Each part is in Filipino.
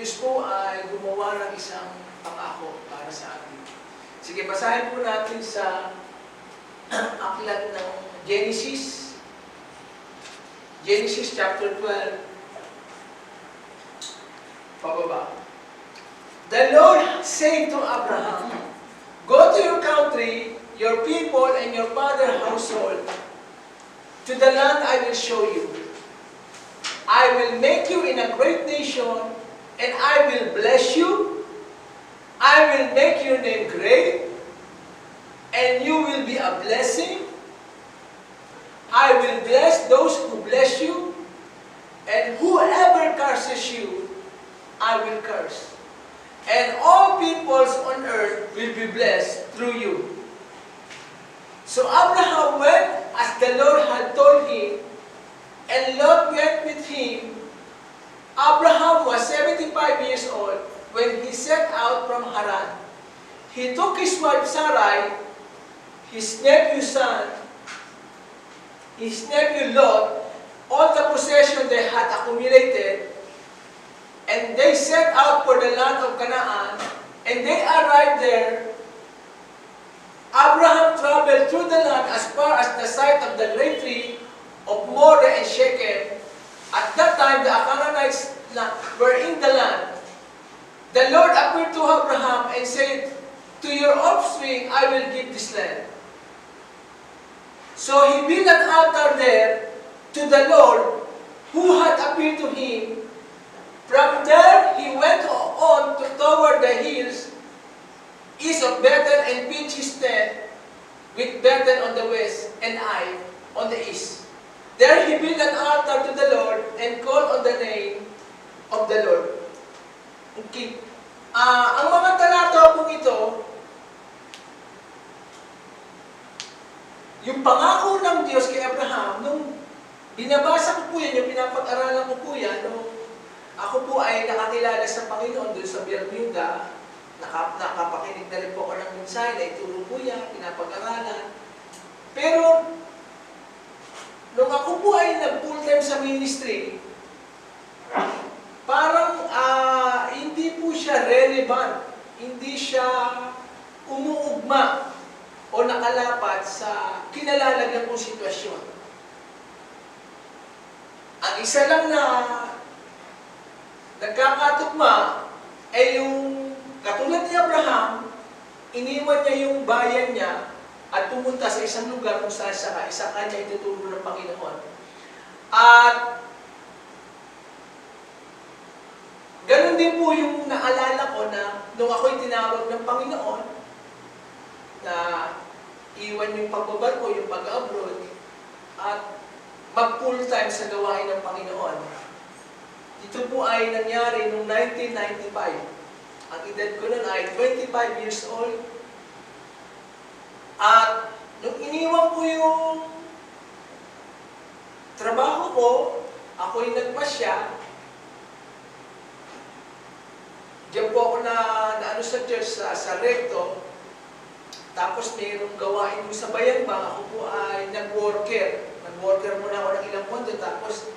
Diyos po ay gumawa ng isang pangako para sa atin. Sige, basahin po natin sa aklat ng Genesis. Genesis chapter 12. Pababa. The Lord said to Abraham, "Go to your country, your people, and your father's household, to the land I will show you. I will make you in a great nation, and I will bless you. I will make your name great, and you will be a blessing. I will bless those who bless you, and whoever curses you, I will curse. And all peoples on earth will be blessed through you." So Abraham went as the Lord had told him, and Lot went with him. Abraham was 75 years old when he set out from Haran. He took his wife Sarai, his nephew Lot, all the possession they had accumulated, and they set out for the land of Canaan, and they arrived there. Abraham traveled through the land as far as the site of the great tree of Moreh and Shechem. At that time, the Canaanites were in the land. The Lord appeared to Abraham and said, "To your offspring I will give this land." So he built an altar there to the Lord who had appeared to him. From there he went on toward the hills east of Bethel and pitched his tent with Bethel on the west and Ai on the east. There he built an altar to the Lord and called on the name of the Lord. Okay. Ang mga talata pong ito, yung pangako ng Diyos kay Abraham, nung binabasa ko po yan, yung pinapag-aralan ko po yan, nung ako po ay nakakilala sa Panginoon doon sa Bermuda, nakapakinig na rin po ako ng mensahe, na ituro po yan, pinapag-aralan. Pero, nung ako po ay nag-full-time sa ministry, parang hindi po siya relevant, hindi siya umuugma o nakalapat sa kinalalagyan kong sitwasyon. Ang isa lang na nagkakatugma ay yung katulad ni Abraham, iniwan niya yung bayan niya at pumunta sa isang lugar kung saan isa kanya ituturo ng Panginoon. At ganun din po yung naalala ko na nung ako'y tinawag ng Panginoon na iwan yung pagbabarko, yung pag-abroad, at mag-full-time sa gawain ng Panginoon. Ito po ay nangyari noong 1995. Ang edad ko nun ay 25 years old. At nung iniwan ko yung trabaho ko, ako'y nagpasya. Diyan po ako na sa church sa Recto. Tapos mayroong gawain ko sa bayan ba, ako po ay nag-worker. Nag-worker muna ako ng ilang mundo, tapos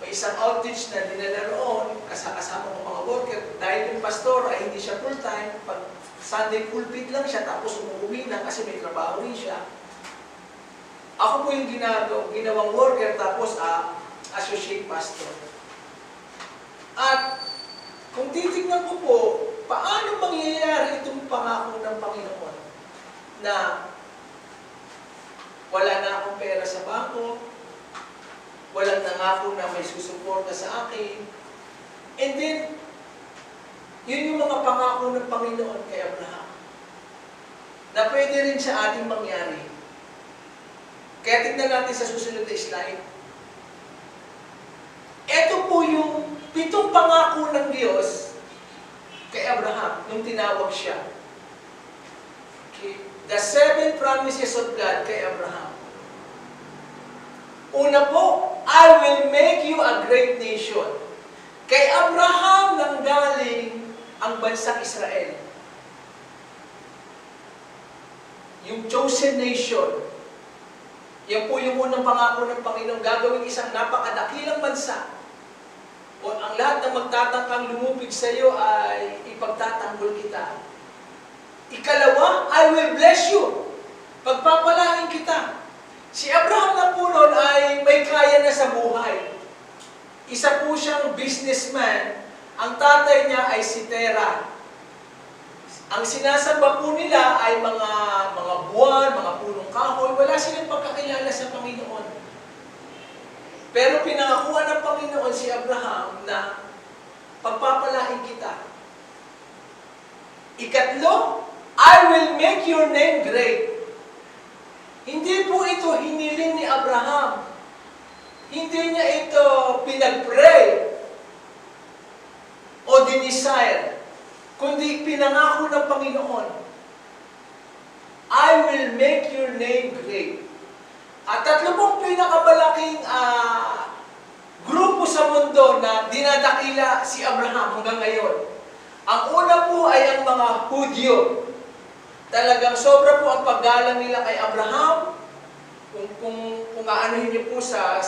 may isang outreach na dinala roon, kasama ko mga worker. Dahil yung pastor ay hindi siya full-time, pag Sunday pulpit lang siya, tapos umuwi na kasi may trabaho rin siya. Ako po yung ginawang worker, tapos associate pastor. At kung titignan ko po, paano mangyayari itong pangako ng Panginoon na wala na akong pera sa bangko, walang nangako na may susuporta sa akin. And then, yun yung mga pangako ng Panginoon kay Abraham na pwede rin sa ating mangyari. Kaya tignan natin sa susunod na slide. Ito po yung 7 pangako ng Diyos kay Abraham nung tinawag siya. Okay. The 7 promises of God kay Abraham. Una po, I will make you a great nation. Kay Abraham nanggaling ang bansang Israel. Yung chosen nation. Yan po yung unang pangako ng Panginoon, gagawin isang napakadakilang bansa. o ang lahat ng magtatangkang lumupig sa iyo ay ipagtatanggol kita. Ikalawa, I will bless you. Pagpapalain kita. Si Abraham na po noon ay may kaya na sa buhay. Isa po siyang businessman. Ang tatay niya ay si Terah. Ang sinasamba po nila ay mga buwan, mga punong kahoy. Wala silang pagkakilala sa Panginoon. Pero pinangakuan ng Panginoon si Abraham na pagpapalain kita. Ikatlo, I will make your name great. Hindi po ito hiniling ni Abraham. Hindi niya ito pinag-pray o dinesire, kundi pinangako ng Panginoon. I will make your name great. At tatlo pong pinakamalaking grupo sa mundo na dinadakila si Abraham hanggang ngayon. Ang una po ay ang mga Hudyo. Talagang sobra po ang paggalang nila kay Abraham. Kung aanuhin niyo po sa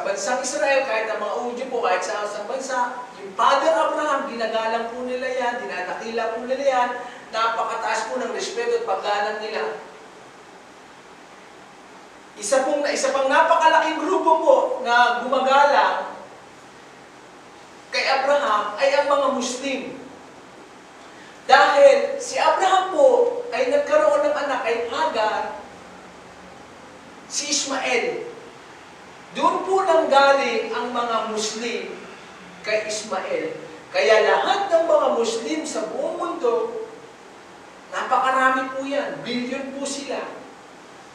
bansang Israel, kahit ang mga Hudyo po, kahit sa bansa, yung Father Abraham, ginagalang po nila yan, dinadakila po nila yan, napakataas po ng respeto at paggalang nila. Isa pang napakalaking grupo po na gumagalang kay Abraham ay ang mga Muslim. Dahil si Abraham po ay nagkaroon ng anak kay Hagar, si Ismael. Doon po nang galing ang mga Muslim kay Ismael. Kaya lahat ng mga Muslim sa buong mundo, napakarami po yan, bilyon po sila,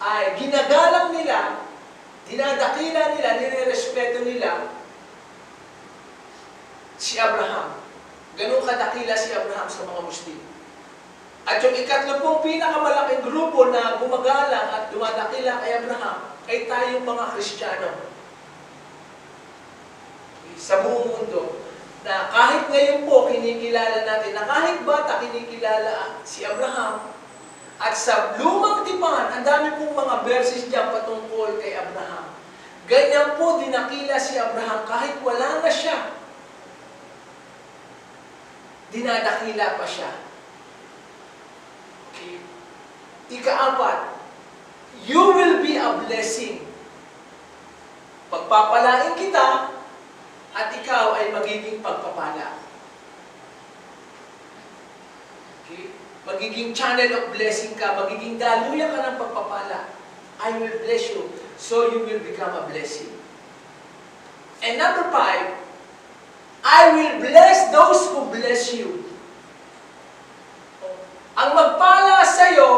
ay ginagalang nila, dinadakila nila, nirerespeto nila si Abraham. Ganun kadakila si Abraham sa mga Muslim. At yung ikatlo pong pinakamalaking grupo na gumagalang at dumadakila kay Abraham ay tayong mga Kristiyano sa buong mundo. Na kahit ngayon po kinikilala natin, na kahit bata kinikilala si Abraham, at sa lumang tipan, ang dami pong mga verses diyan patungkol kay Abraham. Ganyan po dinakila si Abraham kahit wala na siya. Dinadakila pa siya. Okay. Ika-apat, you will be a blessing. Pagpapalain kita, at ikaw ay magiging pagpapala. Okay? Magiging channel of blessing ka, magiging daluyan ka ng pagpapala. I will bless you, so you will become a blessing. And number 5, I will bless those who bless you. Ang magpala sa iyo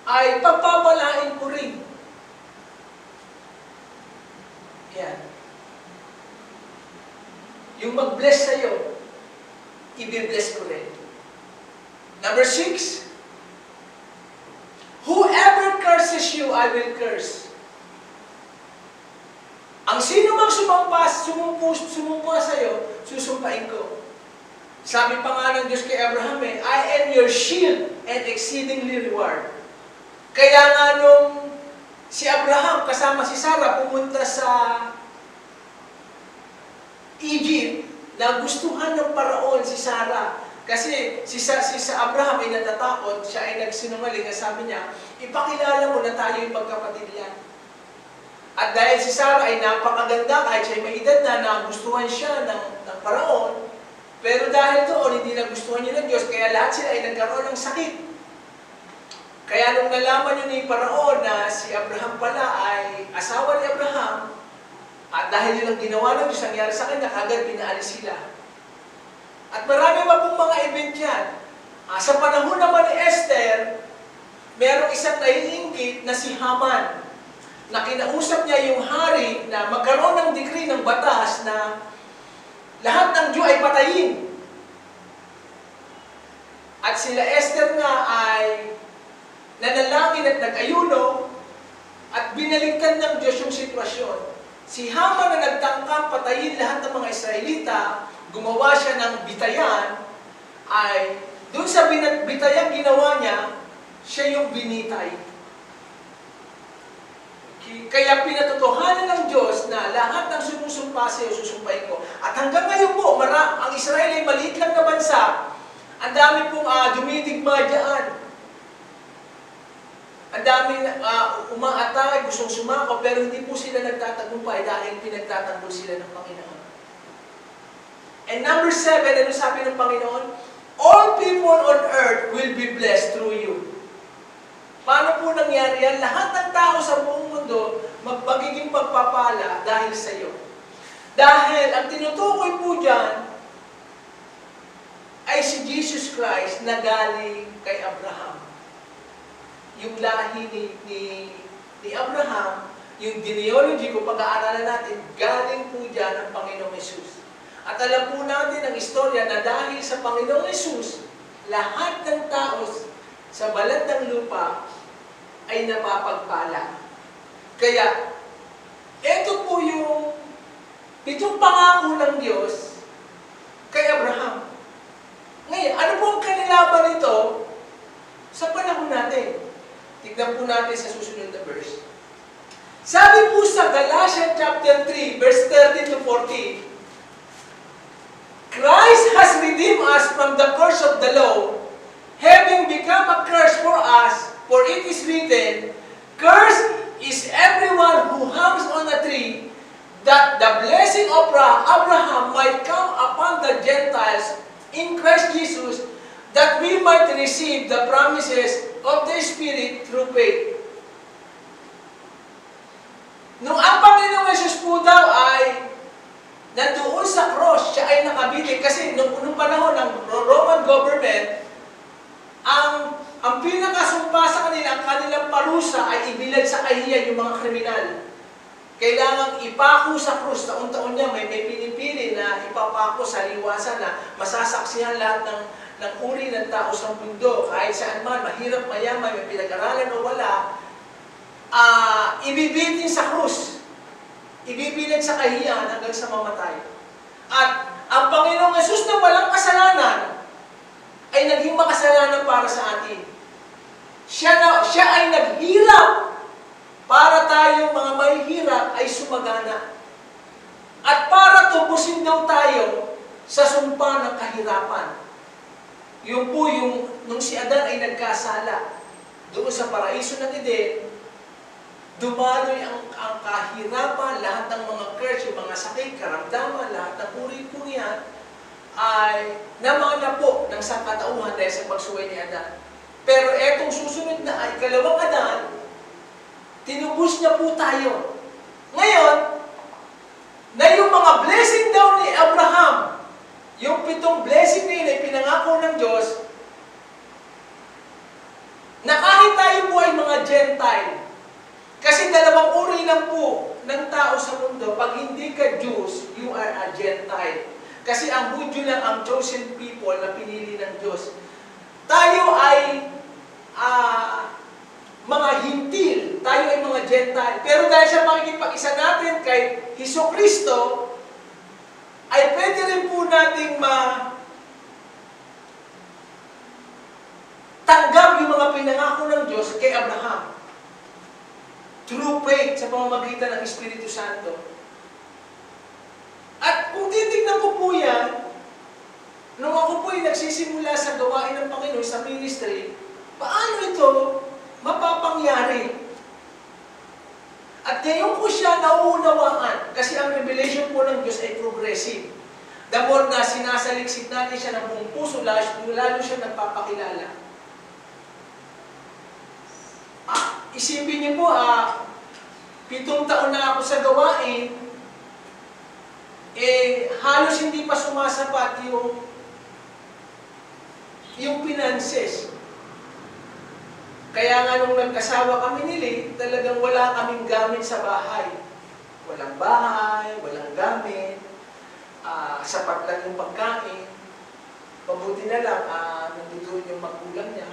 ay pagpapalain ko rin. Yan. Yung mag-bless sa iyo, i-bless ko rin. Number 6, whoever curses you, I will curse. Ang sino mang sumumpa sa iyo, susumpain ko. Sabi pa nga ng Diyos kay Abraham, I am your shield and exceedingly reward. Kaya nga nung si Abraham kasama si Sarah pumunta sa Egypt, nagustuhan ng Paraon si Sarah. Kasi si Abraham ay natatakot, siya ay nagsinungaling, sabi niya, ipakilala mo na tayo yung magkapatid yan. At dahil si Sarah ay napakaganda, kahit siya ay may edad na, nagustuhan siya ng Paraon, pero dahil doon, hindi nagustuhan niya ng Diyos, kaya lahat sila ay nagkaroon ng sakit. Kaya nung nalaman niyo ni Paraon na si Abraham pala ay asawa ni Abraham, at dahil yun ang ginawa ng Diyos, nangyari sa kanya, kagad pinaalis sila. At marami pa pong mga event yan. Sa panahon naman ni Esther, merong isang naiinggit na si Haman, na kinausap niya yung hari na magkaroon ng decree ng batas na lahat ng Diyo ay patayin. At sila Esther nga ay nanalangin at nag-ayuno at binaligtad ng Diyos yung sitwasyon. Si Haman na nagtangkang patayin lahat ng mga Israelita, gumawa siya ng bitayan, ay doon sa bitayang ginawa niya, siya yung binitay. Kaya pinatotohanan ng Diyos na lahat ng sumusumpa sa'yo, susumpain ko. At hanggang ngayon po, ang Israel ay maliit lang na bansa. Ang dami pong dumidigma dyan. Ang daming umaatake, gustong sumako, pero hindi po sila nagtatagumpay dahil pinagtatanggol sila ng Panginoon. And number 7, ano sabi ng Panginoon? All people on earth will be blessed through you. Paano po nangyari yan? Lahat ng tao sa buong mundo magiging pagpapala dahil sa iyo. Dahil ang tinutukoy po dyan ay si Jesus Christ na galing kay Abraham. Yung lahi ni Abraham, yung genealogy, kung pag-aaralan natin, galing po dyan ang Panginoong Hesus. At alam po natin ang istorya na dahil sa Panginoong Hesus, lahat ng tao sa balat ng lupa ay napapagpala. Kaya, ito po yung 7 pangako ng Diyos kay Abraham. Ngayon, ano po ang kanilaban nito sa panahon natin? Tignan po natin sa susunod na verse. Sabi po sa Galatians chapter 3, verse 13 to 14, Christ has redeemed us from the curse of the law, having become a curse for us, for it is written, Cursed is everyone who hangs on a tree, that the blessing of Abraham might come upon the Gentiles in Christ Jesus, that we might receive the promises of the Spirit through faith. Nung ang Panginoong Yesus po daw ay nandoon sa cross, siya ay nakabitin. Kasi nung panahon ng Roman government, ang pinakasumpa sa kanila, ang kanilang parusa ay ibilad sa kahiyan yung mga kriminal. Kailangang ipako sa krus. Taon-taon niya may pinipili na ipapako sa liwasan na masasaksihan lahat ng uri ng tao sa mundo. Kahit saan man, mahirap, mayaman, may pinag-aralan o wala, ibibitin sa krus. Ibibilad sa kahiyan hanggang sa mamatay. At ang Panginoong Yesus na walang kasalanan ay naging makasalanan para sa atin. Siya ay naghirap para tayong mga may hirap ay sumagana. At para tubusin daw tayo sa sumpa ng kahirapan. Yung po nung si Adan ay nagkasala doon sa paraiso ng Eden, dumaloy ang kahirapan, lahat ng mga curse, yung mga sakit, karamdaman, lahat ng uri po niyan, ay namana po ng sangkatauhan dahil sa pagsuway ni Adan. Pero etong susunod na ay ikalawang Adan, tinubos niya po tayo. Ngayon, na yung mga blessing daw ni Abraham, yung 7 blessing na yun ay pinangako ng Diyos, na kahit tayo po ay mga Gentile, kasi 2 uri lang po ng tao sa mundo. Pag hindi ka Jews, you are a Gentile. Kasi ang Hudyo lang ang chosen people na pinili ng Diyos. Tayo ay mga hintil. Tayo ay mga Gentile. Pero dahil sa pakikipag-isa natin kay Hesukristo, ay pwede rin po nating tanggap yung mga pinangako ng Diyos kay Abraham. Through faith sa pamamagitan ng Espiritu Santo. At kung titignan ko po yan, nung ako po ay nagsisimula sa gawain ng Panginoon sa ministry, paano ito mapapangyari? At ngayon ko siya nauunawaan kasi ang revelation po ng Diyos ay progressive. The more na sinasaliksik natin siya ng buong puso, lalo siya nagpapakilala. Isipin niyo po, 7 taon na ako sa gawain, halos hindi pa sumasapat yung finances. Kaya nga nung nagkasawa kami nili, talagang wala kaming gamit sa bahay. Walang bahay, walang gamit, sapat lang yung pagkain. Mabuti na lang, nandito yung magulang niya,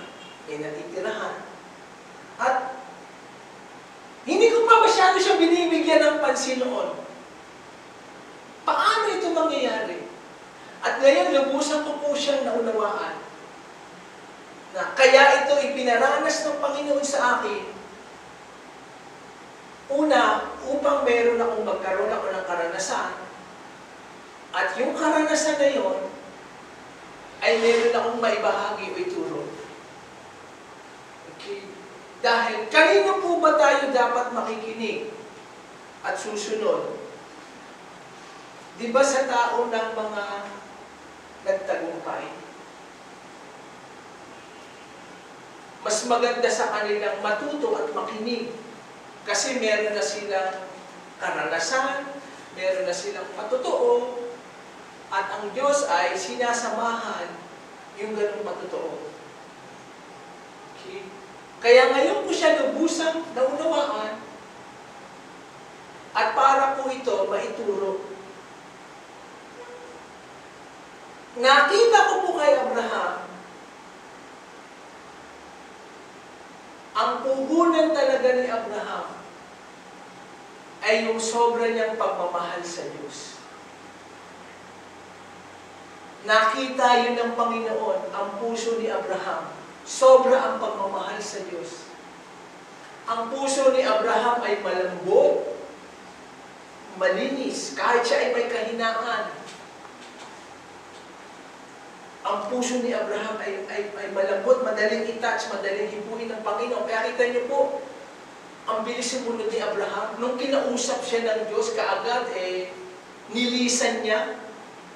natitirahan. At hindi ko pa masyado siya binibigyan ng pansin noon. Paano ito mangyayari? At ngayon, lubusan ko po siyang naunawaan. Na kaya ito ipinaranas ng Panginoon sa akin Una, upang meron akong magkaroon ako ng karanasan, at yung karanasan na yon ay meron akong maibahagi o ituro. Okay? Dahil, kanino po ba tayo dapat makikinig at susunod? Di ba sa tao ng mga nagtagumpay? Mas maganda sa kanilang matuto at makinig kasi meron na silang karanasan, meron na silang patotoo, at ang Diyos ay sinasamahan yung ganung patotoo. Okay? Kaya ngayon ko siya lubusang naunawaan at para po ito maituro. Nakita ko po kay Abraham ang puhunan talaga ni Abraham ay yung sobra niyang pagmamahal sa Diyos. Nakita yun ng Panginoon, ang puso ni Abraham. Sobra ang pagmamahal sa Diyos. Ang puso ni Abraham ay malambot, malinis, kahit siya ay may kahinaan. Ang puso ni Abraham ay malambot, madaling i-touch, madaling hipuin ng Panginoon. Kaya kita niyo po, ang bilis sumunod ni Abraham. Nung kinausap siya ng Diyos, kaagad nilisan niya,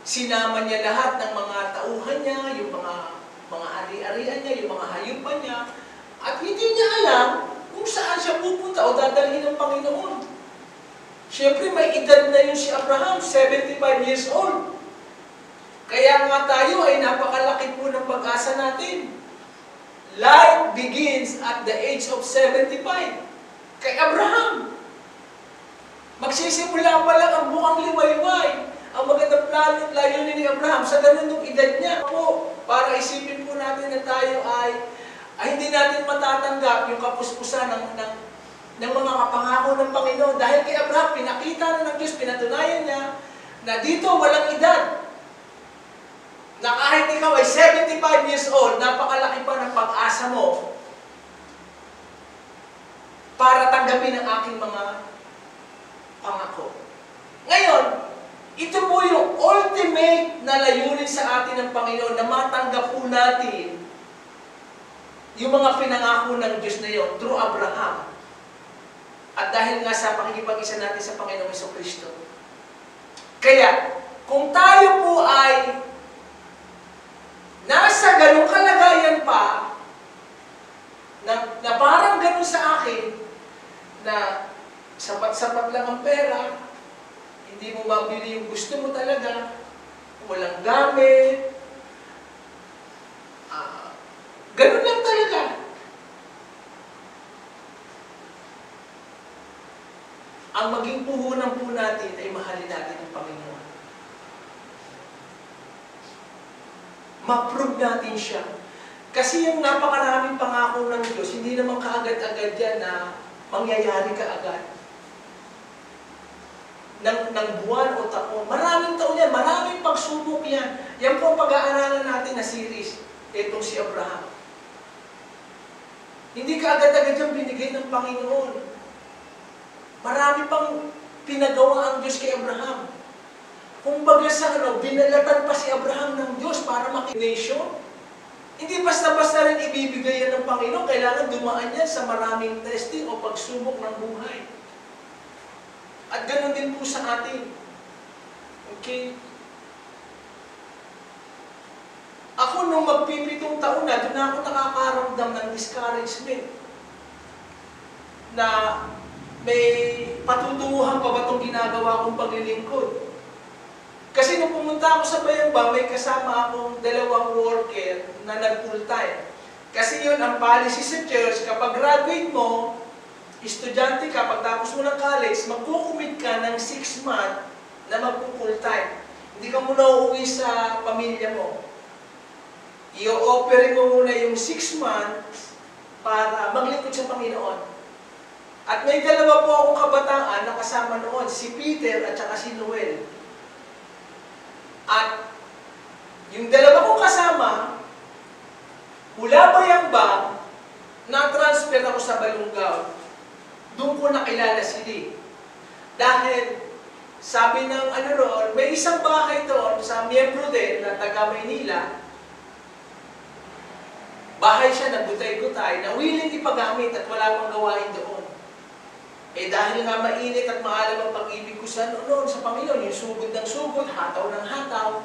sinama niya lahat ng mga tauhan niya, yung mga ari-arian niya, yung mga hayupan niya, at hindi niya alam kung saan siya pupunta o dadalhin ng Panginoon. Siyempre, may edad na yun si Abraham, 75 years old. Kaya nga tayo ay napakalaki po ng pag-asa natin. Life begins at the age of 75. Kay Abraham. Magsisimula pa lang ang bukang liwayway. Ang magandang plano at layunin ni Abraham sa ganun ng edad niya po. Para isipin po natin na tayo ay hindi natin matatanggap yung kapuspusan ng mga kapangako ng Panginoon. Dahil kay Abraham, pinakita na ng Diyos, pinatunayan niya na dito walang edad. Na kahit ikaw ay 75 years old, napakalaki pa ng pag-asa mo para tanggapin ang aking mga pangako. Ngayon, ito po yung ultimate na layunin sa atin ng Panginoon na matanggap po natin yung mga pinangako ng Diyos na yun through Abraham. At dahil nga sa pakikipag-isa natin sa Panginoong Jesucristo. Kaya, kung tayo po ay nasa ganung kalagayan pa, na parang ganun sa akin, na sapat-sapat lang ang pera, hindi mo mabili yung gusto mo talaga, walang gamit, ganun lang talaga. Ang maging puhunan po natin ay mahalin natin ang Panginoon. Ma-prove natin siya. Kasi yung napakaraming pangako ng Diyos, hindi naman kaagad-agad yan na mangyayari kaagad. Ng buwan o taon. Maraming taon yan, maraming pagsubok yan. Yan po ang pag-aaralan natin na series. Itong si Abraham. Hindi kaagad-agad yung binigay ng Panginoon. Marami pang pinagawa ang Diyos kay Abraham. Kung baga sa binalatan pa si Abraham ng Diyos para makination. Hindi basta-basta rin ibibigay yan ng Panginoon. Kailangan dumaan yan sa maraming testing o pagsubok ng buhay. At ganoon din po sa atin. Okay? Ako nung magpipitong taon na, doon ako nakakaramdam ng discouragement. Na may patutunguhan pa ba itong ginagawa kong paglilingkod? Kasi nung pumunta ako sa Bayamba, may kasama akong 2 worker na nag-full time. Kasi yun, ang policy sa church, kapag graduate mo, estudyante ka, pagtapos mo ng college, magkukumit ka ng 6 months na mag-full time. Hindi ka muna uuwi sa pamilya mo. I-offer mo muna yung 6 months para maglingkod sa Panginoon. At may 2 po akong kabataan na kasama noon, si Peter at saka si Noel. At yung 2 kong kasama, mula Bayambang, na-transfer ako sa Balungaw doon ko nakilala si Lee. Dahil, sabi ng ano roon, may isang bahay doon sa miyembro din na taga Maynila. Bahay siya na gutay-gutay na willing ipagamit at wala pang gawain doon. Eh dahil nga mainit at maalam ang pag-ibig ko sa noon sa Panginoon, yung sugod ng sugod, hataw ng hataw,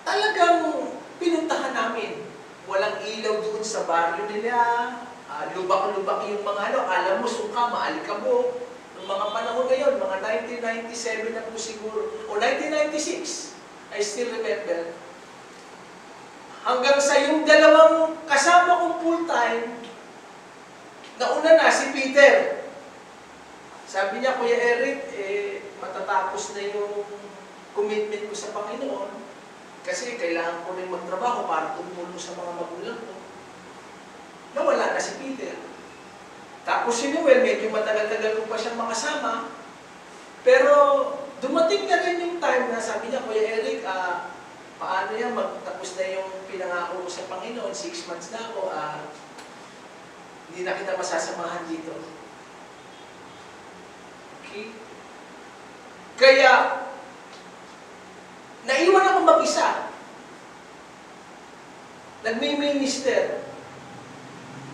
talagang pinuntahan namin. Walang ilaw doon sa baryo nila, lubak-lubak yung mga alam mo, suka, maalikabok. Noong mga panahon ngayon, mga 1997 na po siguro, o 1996, I still remember. Hanggang sa yung dalawang kasama kong full-time, nauna na si Peter. Sabi niya, Kuya Eric, matatapos na yung commitment ko sa Panginoon kasi kailangan ko rin magtrabaho para tumulong sa mga magulang ko. Nawala na si Peter. Tapos si Noel, medyo matagal-tagal ko pa siyang makasama. Pero dumating na rin yung time na sabi niya, Kuya Eric, paano yan, magtapos na yung pinangako ko sa Panginoon, 6 months na ako, hindi na kita masasamahan dito. Okay? Kaya, naiwan ako mag-isa. Nagmi-minister.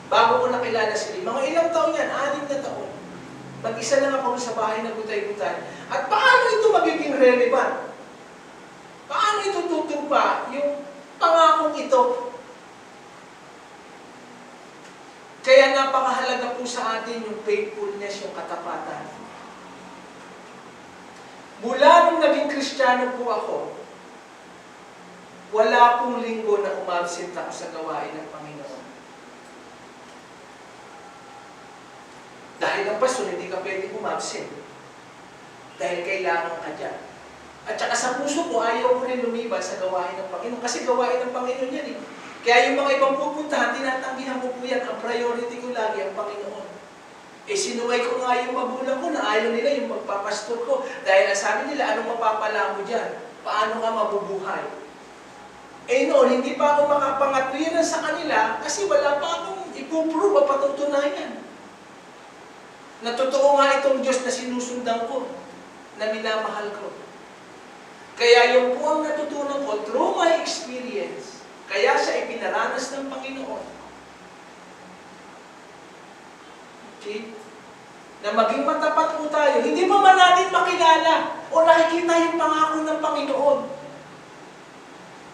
Bago ko nakilala si Lee. Mga ilang taon yan, 6 na taon. Mag-isa lang ako sa bahay na gutay-gutay. At paano ito magiging relevant? Paano ito tutupa yung pangakong ito? Kaya napakahalaga po sa atin yung faithfulness, yung katapatan. Mula nung naging Kristiyano po ako, wala pong linggo na umabsent ako sa gawain ng Panginoon. Dahil ang pastor, hindi ka pwedeng umabsent. Dahil kailangan ka dyan. At saka sa puso ko, ayaw ko rin lumiban sa gawain ng Panginoon. Kasi gawain ng Panginoon yan eh. Kaya yung mga ibang pupuntahan, tinatanggihan ko po yan. Ang priority ko lagi ang Panginoon. Eh sinuway ko nga yung magulang ko na ayaw nila yung magpapastor ko. Dahil ang sabi nila, anong mapapala mo dyan? Paano ka mabubuhay? Eh noon, hindi pa ako makapangatwiran sa kanila kasi wala pa akong ipuprove o patutunayan. Na totoo nga itong Diyos na sinusundan ko, na minamahal ko. Kaya yung po ang natutunan ko through my experience, kaya siya ipinaranas ng Panginoon. Okay? Na maging matapat po tayo. Hindi pa man natin makilala o nakikita yung pangako ng Panginoon.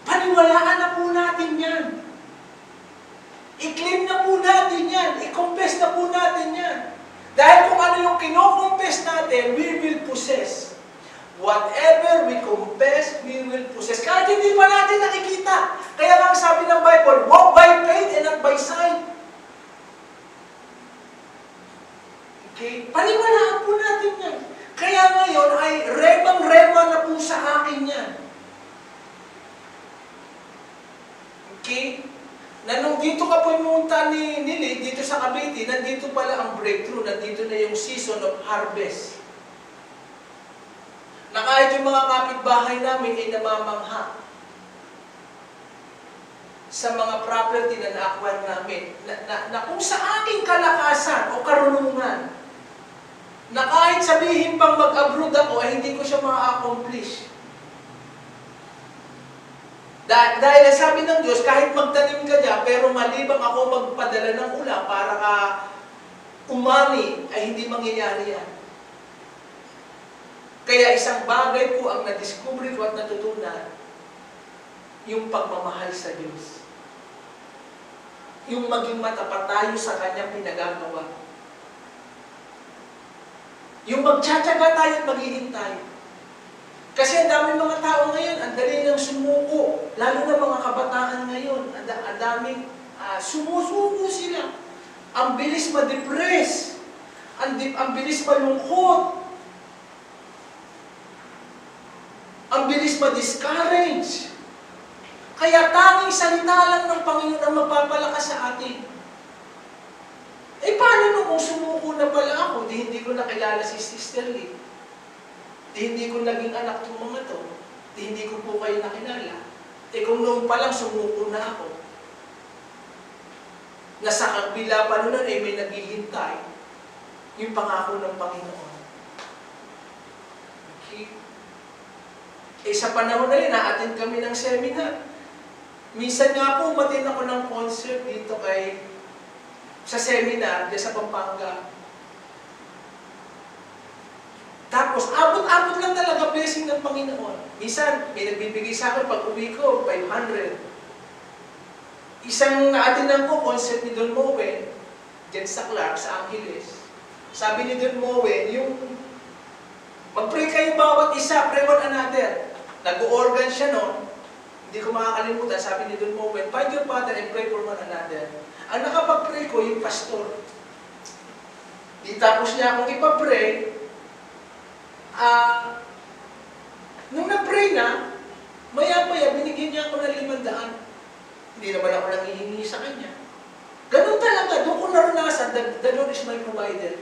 Paniwalaan na po natin yan. I-claim na po natin yan. I-confess na po natin yan. Dahil kung ano yung kino-confess natin, we will possess. Whatever we confess, we will possess. Kahit hindi pa natin nakikita. Kaya lang sabi ng Bible, walk by faith and not by sight. Okay? Paniwalaan po natin yan. Kaya ngayon ay remang-rema na po sa akin yan. Okay? Na nung dito ka pumunta ni Lee, dito sa Cavite, nandito pala ang breakthrough, nandito na yung season of harvest. Na kahit yung mga kapitbahay namin ay namamangha sa mga property na na-acquire namin, na kung sa aking kalakasan o karunungan, na kahit sabihin pang mag-abroad ako, ay hindi ko siya ma-accomplish. Dahil sabi ng Diyos, kahit magtanim ka dyan, pero malibang ako magpadala ng ulan para ka umani, ay hindi mangyayari yan. Kaya isang bagay po ang na-discover ko at natutunan, yung pagmamahal sa Diyos. Yung maging matapat tayo sa Kanyang pinagagawa. Yung magtsatsaga tayo at maghihintay. Kasi ang daming mga tao ngayon, ang dali ng sumuko. Lalo na mga kabataan ngayon, ang daming sumusuko sila. Ang bilis ma-depress. Ang bilis malungkot. Ang bilis ma-discourage. Kaya tanging salita lang ng Panginoon ang magpapalakas sa atin. Eh paano nung kung sumuko na pala ako, di hindi ko nakilala si Sister Lee, di hindi ko naging anak ng mga to, di hindi ko po kayo nakilala. Eh kung noong pa lang sumuko na ako, na sa kabila pa nun ay may naghihintay, yung pangako ng Panginoon. Okay? Sa panahon na yun, na-attend kami ng seminar. Minsan nga po, umatin ako ng concert dito sa seminar, sa Pampanga. Tapos, abot-abot lang talaga blessing ng Panginoon. Minsan, may nagbibigay sa akin pag uwi ko, 500. Isang naatinan ko, concert ni Don Moen, dyan sa Clark, sa Angeles. Sabi ni Don Moen, yung mag-pray kayo bawat isa, pray one another. Nag-organ siya noon, hindi ko makakalimutan, sabi ni Don Moen, find your father and pray for one another. Ang nakapag-pray ko, yung pastor. Di tapos niya akong ipapray, nung na-pray na, maya-maya, binigyan niya ako ng 500. Hindi naman ako nangihingi sa kanya. Ganun talaga, doon ko naranasan, the Lord is my provider.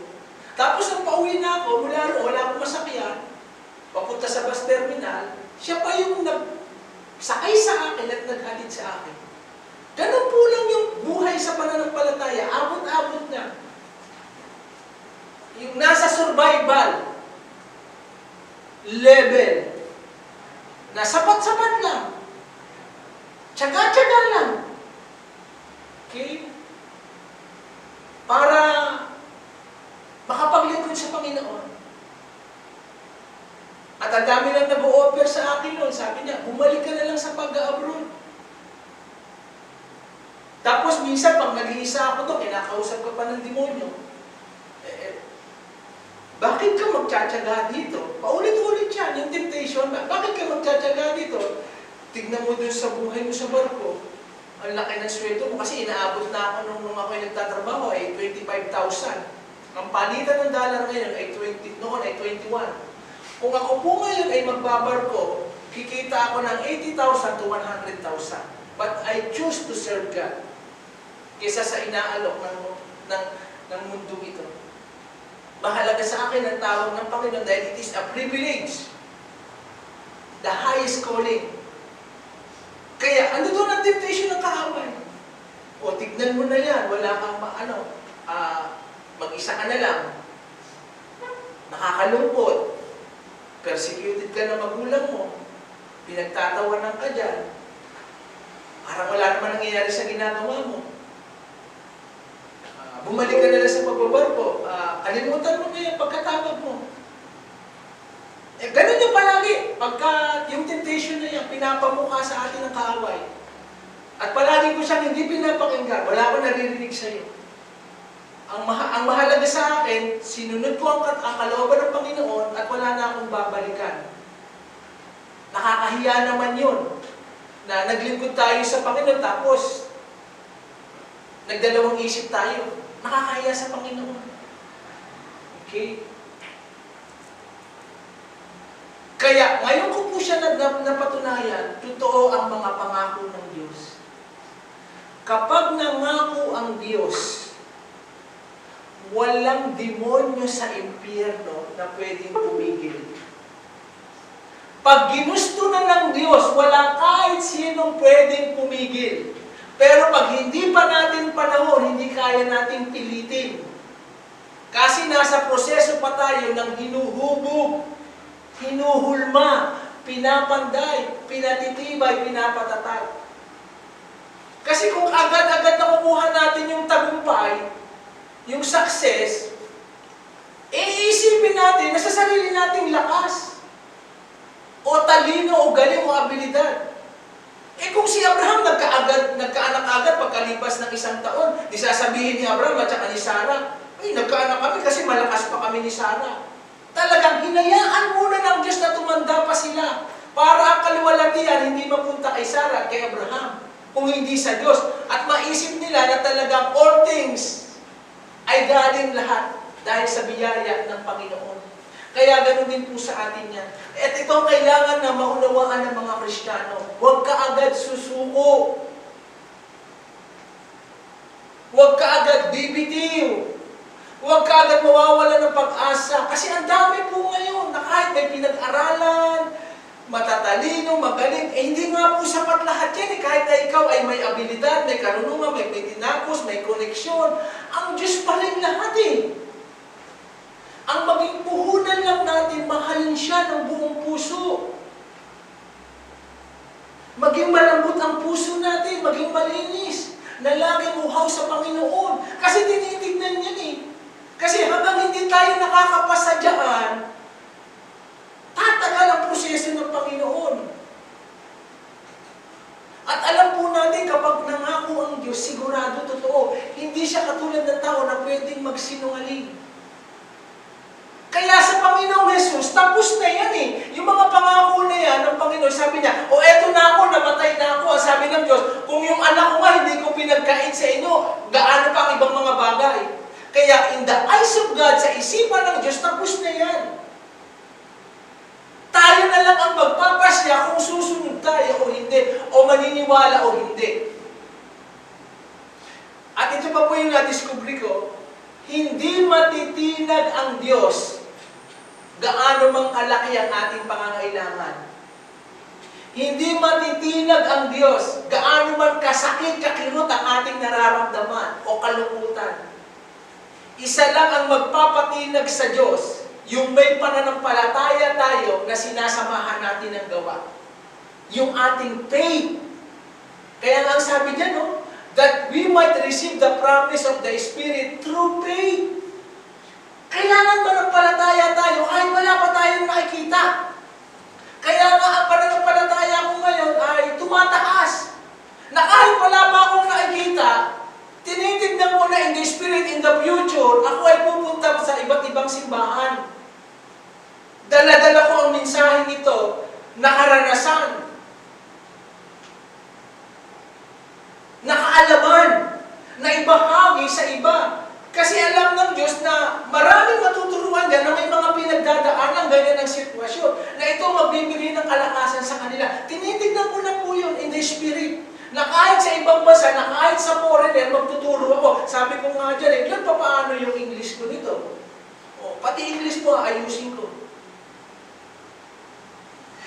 Tapos nung pauwi na ako, mula roon, wala akong masakyan, papunta sa bus terminal, siya pa yung nagsakay sa akin at naghatid sa akin. Ganun po lang yung buhay sa pananampalataya, abot-abot na. Yung nasa survival level, na sapat-sapat lang, tiyaga-tiyaga lang. Okay? Para makapaglingkod sa Panginoon. At ang dami nang nag-o-offer sa akin noon, sabi niya, bumalik ka na lang sa pag-abroad. Tapos minsan, pag nag-iisa ako doon, kinakausap ka pa ng demonyo. Bakit ka magtsatsaga dito? Paulit-ulit yan, yung temptation. Bakit ka magtsatsaga dito? Tignan mo dun sa buhay mo sa barko. Ang laki ng sweldo mo kasi inaabot na ako nung ako'y nagtatrabaho ay 25,000. Ang palitan ng dollar ngayon ay 20, noon ay 21. Kung ako po ngayon ay magbabarko, kikita ako ng 80,000 to 100,000. But I choose to serve God kaysa sa inaalok ng mundo ito. Mahalaga sa akin ang tawag ng Panginoon dahil it is a privilege. The highest calling. Kaya, ano doon ang temptation ng kaaway? O, tignan mo na yan. Wala kang mag-isa ka na lang. Nakakalungkot. Persecuted ka ng magulang mo. Pinagtatawanan ka dyan. Parang wala naman nangyayari sa ginagawa mo. Bumalik ka na lang sa pagbabarko. Kalimutan mo na yan pagkatawag mo. Ganun yung palagi. Pagka yung temptation na yan, pinapamukha sa atin ng kaaway. At palagi ko siyang hindi pinapakinggan. Wala akong naririnig sa iyo. Ang mahalaga sa akin, sinunod ko ang kalooban ng Panginoon at wala na akong babalikan. Nakakahiya naman yun. Na naglingkod tayo sa Panginoon tapos nagdalawang isip tayo. Nakakahiya sa Panginoon. Okay? Kaya, ngayon ko po siya napatunayan, totoo ang mga pangako ng Diyos. Kapag nangako ang Diyos, walang demonyo sa impyerno na pwedeng tumigil. Pag ginusto na ng Diyos, walang kahit sinong pwedeng pumigil. Pero pag hindi pa natin panahon, hindi kaya nating pilitin. Kasi nasa proseso pa tayo ng hinuhubog, hinuhulma, pinapanday, pinatitibay, pinapatatag. Kasi kung agad-agad nakukuha natin yung tagumpay, yung success, iisipin natin na sa sarili nating lakas, o talino, o galing, o abilidad. Kung si Abraham nagkaanak agad pagkalipas ng 1 taon, di sasabihin ni Abraham at saka ni Sarah, ay, nagkaanak kami kasi malakas pa kami ni Sarah. Talagang hinayaan muna ng Diyos na tumanda pa sila para ang kaluwalhatian hindi mapunta kay Sarah, kay Abraham, kung hindi sa Diyos. At maisip nila na talagang all things ay galing lahat dahil sa biyaya ng Panginoon. Kaya ganoon din po sa atin yan. At ito ang kailangan na maunawaan ng mga Kristiyano. Huwag ka agad susuko. Huwag ka agad bibitiw. Huwag ka agad mawawala ng pag-asa. Kasi ang dami po ngayon na kahit may pinag-aralan, matatalino, magaling, hindi nga po sapat lahat yan. Kahit ay ikaw ay may abilidad, may karunungan, may tinapos, may koneksyon. Ang Diyos pa rin lahat eh. Ang maging puhunan lang natin, mahalin siya ng buong puso. Maging malambot ang puso natin, maging malinis, na laging uhaw sa Panginoon. Kasi tinitignan yan eh. Kasi hanggang hindi tayo nakakapasa dyan, tatagal ang proseso ng Panginoon. At alam po natin, kapag nangako ang Diyos, sigurado totoo. Hindi siya katulad ng tao na pwedeng magsinungaling. Kaya sa Panginoong Jesus, tapos na yan eh. Yung mga pangako na yan ng Panginoon, sabi niya, eto na ako, namatay na ako. Ang sabi ng Diyos, kung yung anak ko nga hindi ko pinagkain sa inyo, gaano pa ang ibang mga bagay. Kaya in the eyes of God, sa isipan ng Diyos, tapos na yan. Tayo na lang ang magpapasya kung susunod tayo o hindi, o maniniwala o hindi. At ito pa po yung na-discovery ko, hindi matitinag ang Diyos gaano mang kalaki ang ating pangangailangan. Hindi matitinag ang Diyos gaano man kasakit, kakirot ang ating nararamdaman o kalungkutan. Isa lang ang magpapatinag sa Diyos, yung may pananampalataya tayo na sinasamahan natin ng gawa. Yung ating faith. Kaya nga ang sabi dyan, no? That we might receive the promise of the Spirit through faith. Kailangan manampalataya tayo kahit wala pa tayong nakikita. Kaya nga ang pananampalataya ko ngayon ay tumataas. Na kahit wala pa akong nakikita, tinitignan ko na in the Spirit, in the future, ako ay pupunta sa iba't ibang simbahan. Dala-dala ko ang mensaheng ito na karanasan. Nakaalaman, na ibahagi sa iba. Kasi alam ng Diyos na maraming matuturuan dyan na may mga pinagdadaan ng ganyan ng sitwasyon, na ito magbibigay ng kalakasan sa kanila. Tinitignan ko na po yun in the Spirit. Na kahit sa ibang bansa, na kahit sa foreigner, magtuturo ako. Sabi ko nga dyan, Lord, paano yung English ko nito? Pati English mo, ayusin ko.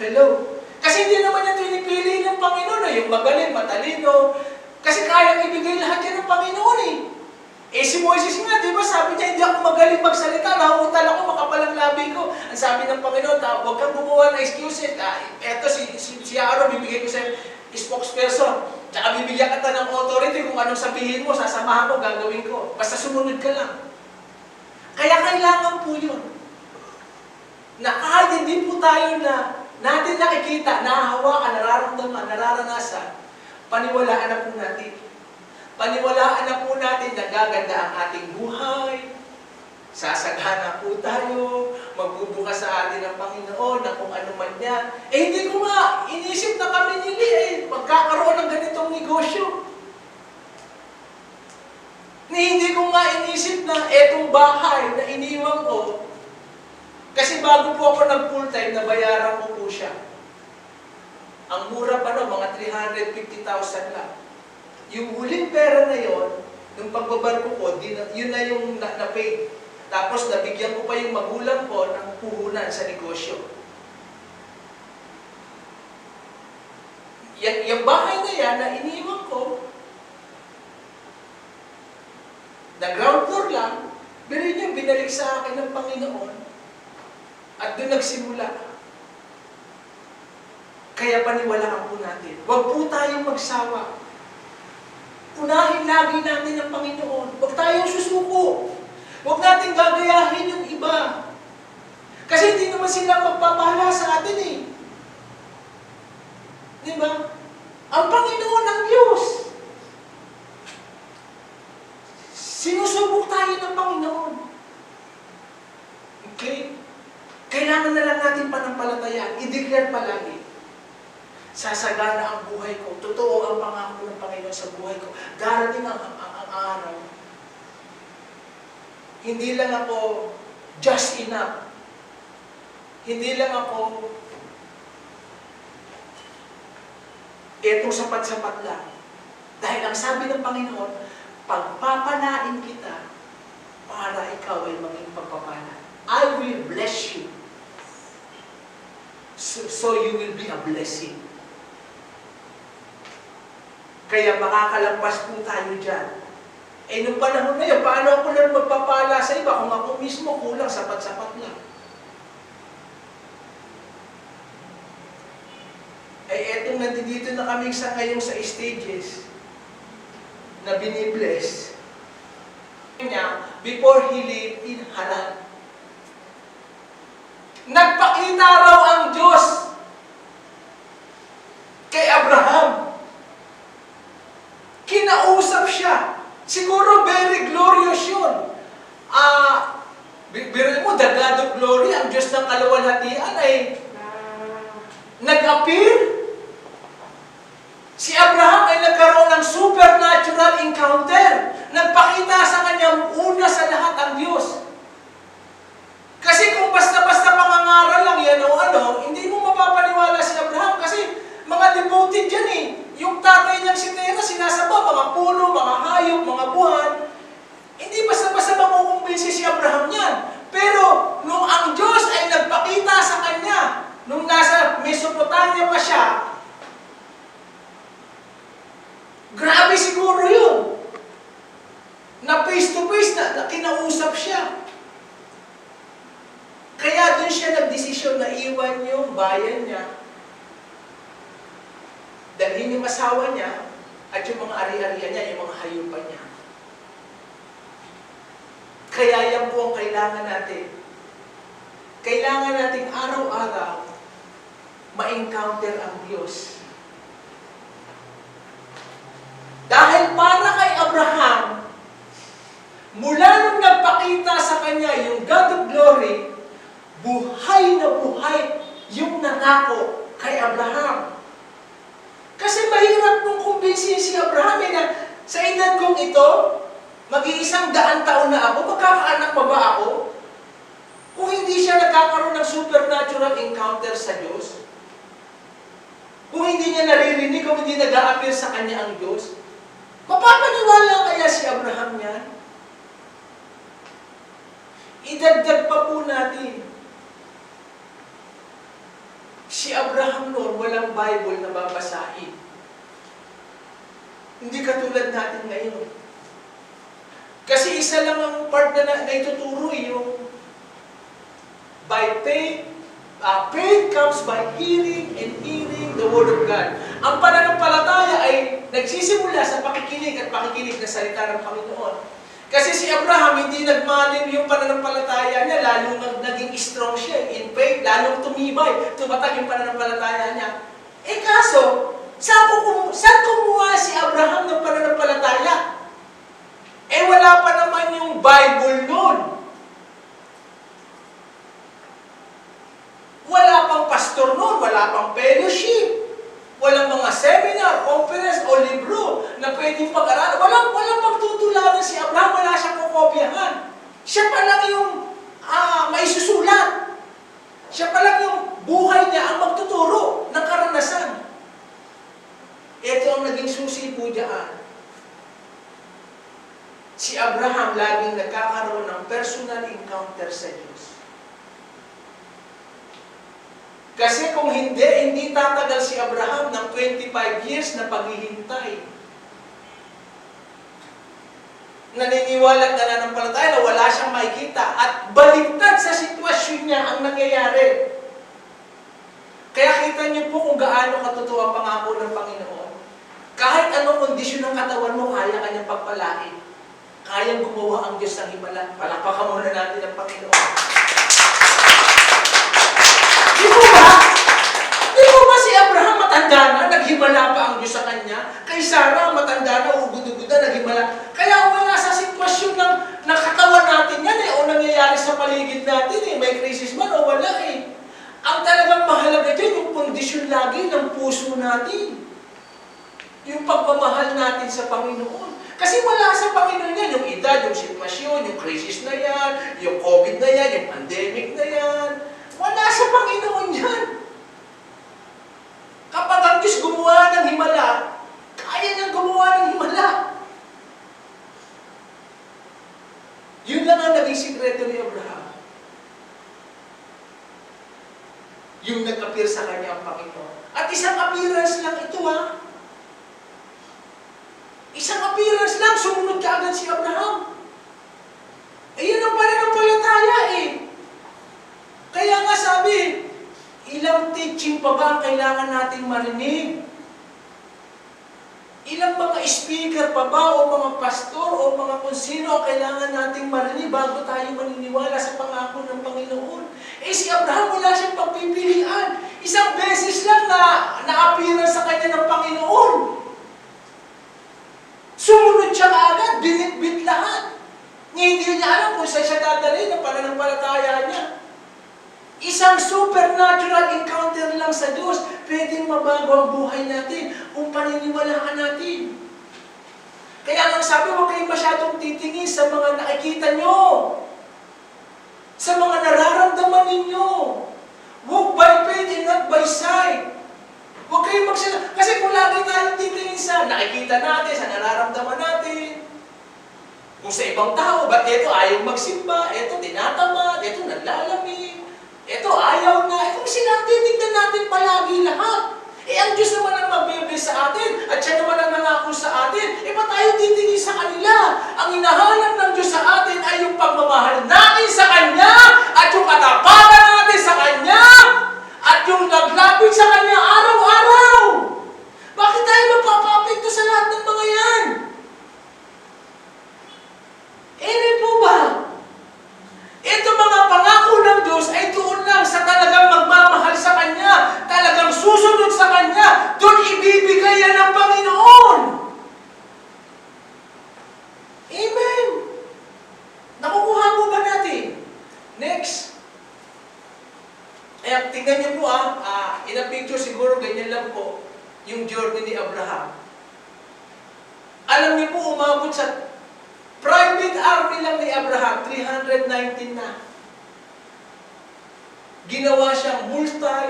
Hello? Kasi hindi naman yung pinipili ng Panginoon, yung magaling, matalino. Kasi kayang ibigay lahat yan ng Panginoon eh. Si Moises nga, di ba, sabi niya, hindi ako magaling magsalita, nahuutal ako, makapal ang labi ko. Ang sabi ng Panginoon, huwag kang gumawa ng excuses. Eto, si Aaron, bibigay ko sa spokesperson. Tsaka bibigyan ka ng authority kung anong sabihin mo, sasamahan ko, gagawin ko. Basta sumunod ka lang. Kaya kailangan po yun. Na kahit hindi po tayo na natin nakikita, nahahawakan, nararamdaman, nararanasan, paniwalaan na po natin. Paniwalaan na po natin na gaganda ang ating buhay, sasagana po tayo, magbubukas sa atin ng Panginoon na kung ano man yan. Hindi ko nga, inisip na kami nili magkakaroon ng ganitong negosyo. Hindi ko nga inisip na etong bahay na iniwan ko, kasi bago po ako nag-full-time, nabayaran ko po siya. Ang mura pa no, mga 350,000 lang. Yung huling pera na yon, nung pagbabarko ko, yun na yung na-pay. Tapos nabigyan ko pa yung magulang ko ng puhunan sa negosyo. Yung bahay na yan na iniwan ko, na ground floor lang, pero yun binalik sa akin ng Panginoon at doon nagsimula. Kaya paniwalaan po natin. Huwag po tayong magsawa. Unahin lagi natin ang Panginoon. Huwag tayong susuko. Huwag natin gagayahin yung iba. Kasi hindi naman sila magpapahala sa atin eh. Di ba? Ang Panginoon ang Diyos. Sinusubok tayo ng Panginoon. Okay? Kailangan na lang natin panampalatayaan. I-declare palagi. Sasagana ang buhay ko. Totoo ang pangako ng Panginoon sa buhay ko. Darating ang araw. Hindi lang ako just enough. Hindi lang ako etong sapat-sapat lang. Dahil ang sabi ng Panginoon, pagpapalain kita para ikaw ay maging pagpapala. I will bless you. So you will be a blessing. Kaya makakalampas po tayo dyan. Eh, nung panahon na yun, paano ako lang magpapala sa iba kung ako mismo kulang, sapat-sapat lang? Eh, etong nandito na kami sa ngayong sa stages na binibless niya before he lived in Haran. Nagpakita raw ang Diyos kay Abraham. Kinausap siya. Siguro very glorious yun. Biruin mo, the God of glory, ang Diyos ng kaluwalhatian ay nag-appear. Si Abraham ay nagkaroon ng supernatural encounter. Nagpakita sa kanyang una sa lahat ang Diyos. Kasi kung basta-basta pangangaral lang yan o ano, hindi mo mapapaniwala si Abraham kasi mga devoted yan eh. Yung tatay niyang si Terah, sinasamba, mga puno, mga hayop, mga buwan. Hindi basta-basta makukumbinsi si Abraham yan. Pero, nung ang Diyos ay nagpakita sa kanya, nung nasa Mesopotamia pa siya, grabe siguro yun. Na face to face, na kinausap siya. Kaya doon siya nagdesisyon na iwan yung bayan niya, dalhin yung asawa niya, at yung mga ari-arian niya, yung mga hayupan niya. Kaya yan po ang kailangan natin. Kailangan natin araw-araw ma-encounter ang Diyos. Dahil para kay Abraham, mula nung nagpakita sa kanya yung God of glory, buhay na buhay yung nangako kay Abraham. Kasi mahirap nung kumbinsin si Abraham na sa edad kong ito, mag-100 taon na ako, magkakaanak pa ba ako? Kung hindi siya nagkakaroon ng supernatural encounter sa Diyos, kung hindi niya naririnig, kung hindi nag-a-appear sa kanya ang Diyos, mapapaniwala kaya si Abraham niyan? Idagdag pa po natin. Si Abraham noon, walang Bible na babasahin. Hindi katulad natin ngayon. Kasi isa lang ang part na ituturo yung by faith. Faith comes by hearing and hearing the Word of God. Ang pananampalataya ay nagsisimula sa pakikinig at pakikinig na salita ng Panginoon. Kasi si Abraham, hindi nagmalim yung pananampalataya niya, lalo naging strong siya in faith, lalong tumibay, tumatag yung pananampalataya niya. Eh kaso, saan kumuha si Abraham ng pananampalataya? Eh wala pa naman yung Bible noon. Wala pang pastor noon, wala pang fellowship. Walang mga seminar, conference o libro na pwedeng pag-aralan. Walang pagtutularan si Abraham, wala siyang kukopyahan. Siya pa lang yung maisusulat. Siya pa lang yung buhay niya ang magtuturo ng karanasan. Ito ang naging susi po diyan. Si Abraham laging nagkakaroon ng personal encounter sa Diyos. Kasi kung hindi tatagal si Abraham ng 25 years na paghihintay. Naniniwala at nananampalataya na wala siyang makikita at baliktad sa sitwasyon niya ang nangyayari. Kaya kita niyo po kung gaano katotoo ang pangako ng Panginoon. Kahit anong kondisyon ng katawan mo, kaya kanyang pagpalain. Kayang gumawa ang Diyos ng himala. Palakpakan muna natin ang Panginoon. Di mo ba si Abraham matanda na, naghimala pa ang Diyos sa kanya? Kay Sarah, matanda na, ugud-ugud na, naghimala. Kaya wala sa sitwasyon ng katawan natin yan o nangyayari sa paligid natin may crisis man o wala Ang talagang mahalaga dyan, yung kondisyon lagi ng puso natin. Yung pagmamahal natin sa Panginoon. Kasi wala sa Panginoon yan, yung edad, yung sitwasyon, yung crisis na yan, yung COVID na yan, yung pandemic na yan. Wala sa Panginoon yan. Kapag ang Diyos gumawa ng himala, kaya niyang gumawa ng himala. Yun lang ang naging sikreto ni Abraham. Yung nag-appear sa kanya ang Panginoon. At isang appearance lang ito lang, sumunod ka agad si Abraham. Iyan ang pananampalataya eh. Kaya nga sabi, ilang teaching pa ba ang kailangan nating marinig? Ilang mga speaker pa ba o mga pastor o mga kung sino ang kailangan nating marinig bago tayo maniniwala sa pangako ng Panginoon? Eh si Abraham wala siyang pagpipilian. Isang beses lang na na-appear sa kanya ng Panginoon. Sumunod siya agad, binitbit lahat. Hindi niya alam kung saan siya dadalhin ng pananampalataya niya. Isang supernatural encounter lang sa Diyos, pwedeng mabago ang buhay natin kung paniniwalaan natin. Kaya nga sabi, huwag kayong masyadong titingin sa mga nakikita nyo, sa mga nararamdaman ninyo. Walk by faith and not by sight. Huwag kayong magsasabi. Kasi kung lagi tayong titingin sa nakikita natin, sa nararamdaman natin, kung sa ibang tao, ba't ito ayaw magsimba, ito tinatamad, ito naglalamig, ito ayaw na, kung sila titignan natin palagi lahat. Eh ang Diyos naman ang magbibigay sa atin, at siya naman ang nangako sa atin, eh ba't tayo titingin sa kanila? Ang hinahanap ng Diyos sa atin ay yung pagmamahal natin sa Kanya, at yung katapatan natin sa Kanya, at yung naglapit sa Kanya araw-araw. Bakit tayo magpapapekto sa lahat ng mga yan? Eh, po ba? Ito mga pangako ng Diyos ay doon lang sa talagang magmamahal sa Kanya, talagang susunod sa Kanya, doon ibibigay yan ng Panginoon. Amen. Nakukuha mo ba natin? Next. Ayan, tingnan niyo po in a picture siguro ganyan lang po, yung journey ni Abraham. Alam niyo po, umabot sa private army lang ni Abraham, 319 na. Ginawa siyang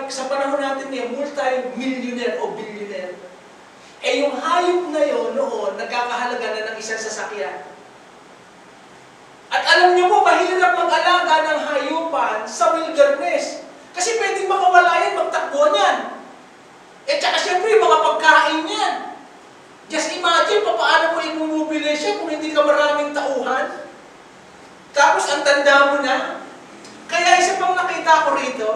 sa panahon natin niya, multi-millionaire o billionaire. Eh yung hayop na yon noon, nagkakahalaga na ng isang sasakyan. At alam niyo po, mahirap mag-alaga ng hayupan sa wilderness. Kasi pwedeng makawala yan, magtakbo niyan. Eh tsaka siyempre, mga pagkain yan. Just imagine, paano mo imumubili siya kung hindi ka maraming tauhan? Tapos, ang tanda mo na. Kaya isa pang nakita ko rito,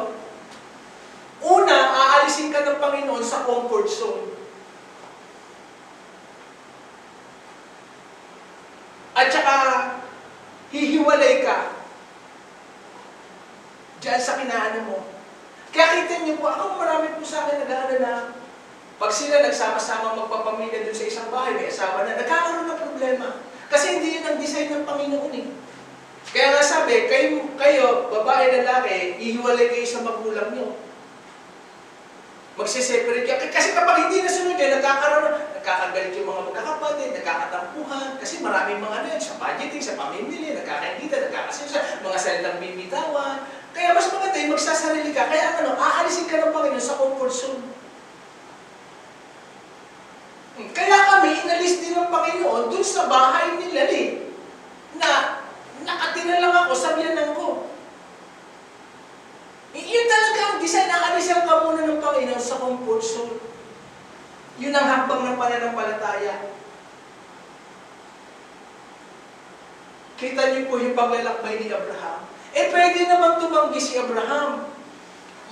una, aalisin ka ng Panginoon sa comfort zone. At saka, hihiwalay ka diyan sa kinaano mo. Kaya kita niyo po, ako marami po sa akin nag-aalala. Pag sila nagsama-sama magpapamilya doon sa isang bahay, may asawa na, nagkakaroon ng problema. Kasi hindi yun ang design ng Panginoon eh. Kaya nga sabi, kayo babae, lalaki, ihiwalay kayo sa magulang nyo. Magsiseparate kayo. Kasi kapag hindi nasunod yan, nagkakagalit yung mga magkakapatid, nagkakatampuhan. Kasi maraming mga sa budgeting, sa pamimili, nagkakakita, nagkakasinsa, mga salitang bibitawan. Kaya mas maganda yung magsasarili ka. Kaya aalisin ka ng Panginoon sa comfort zone. Kaya kami, inalis din ng Panginoon dun sa bahay nila na nakatira lang ako sa biyanan ko. Yun talaga ang design, naalisan ka muna ng Panginoon sa comfort zone. Yun ang hakbang ng pananampalataya. Kita niyo po yung paglalakbay ni Abraham. Eh pwede naman tumanggi si Abraham.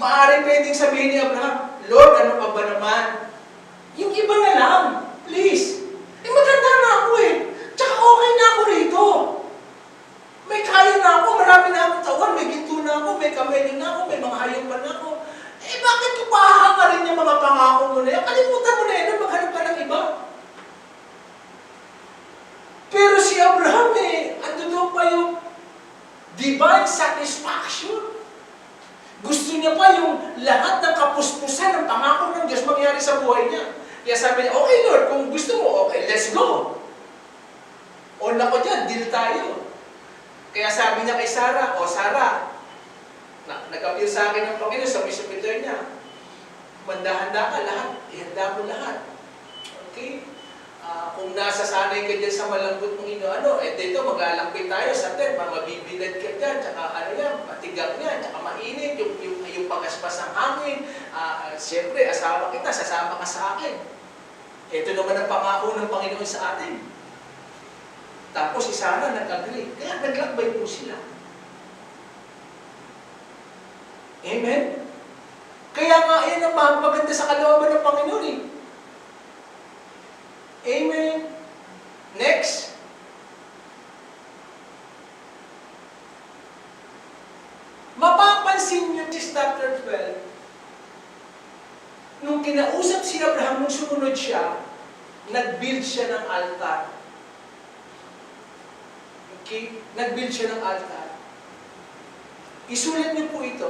Maaari pwedeng sabihin ni Abraham, Lord, ano ka ba naman? Yung iba na lang, please. Eh matanda na ako eh. Tsaka okay na ako rito. May kaya na ako, marami na akong tawan, may ginto na ako, may kamelyo na ako, may mga hayupan na ako. Eh bakit ko pahahangarin yung mga pangako mo na yan? Kalimutan mo na yan, maghanap ka ng iba. Pero si Abraham ando doon pa yung divine satisfaction. Gusto niya pa yung lahat ng kapuspusan ng pangako ng Diyos mangyari sa buhay niya. Kaya sabi niya, okay Lord, kung gusto mo, okay, let's go. O nako dyan, deal tayo. Kaya sabi niya kay Sarah, Sarah, nag-appear sa akin ng Panginoon sa misopiter niya. Mandahanda ka lahat, ihanda mo lahat. Okay? Kung nasasanay ka dyan sa malambot mong dito mag-alakbay tayo sa tent, mabibilad ka dyan, tsaka matigang yan, tsaka mainit, yung pagaspas ng hangin. Siyempre, asawa kita, sasama ka sa akin. Ito naman ang pangako ng Panginoon sa atin. Tapos si Sarah nag-agree. Kaya naglakbay po sila. Amen? Kaya nga, yan ang maganda sa kalooban ng Panginoon eh. Amen? Next. Mapapansin niyo sa chapter 12, nung kinausap si Abraham, nung sumunod siya, nag-build siya ng altar. Okay? Nag-build siya ng altar. Isulat niyo po ito.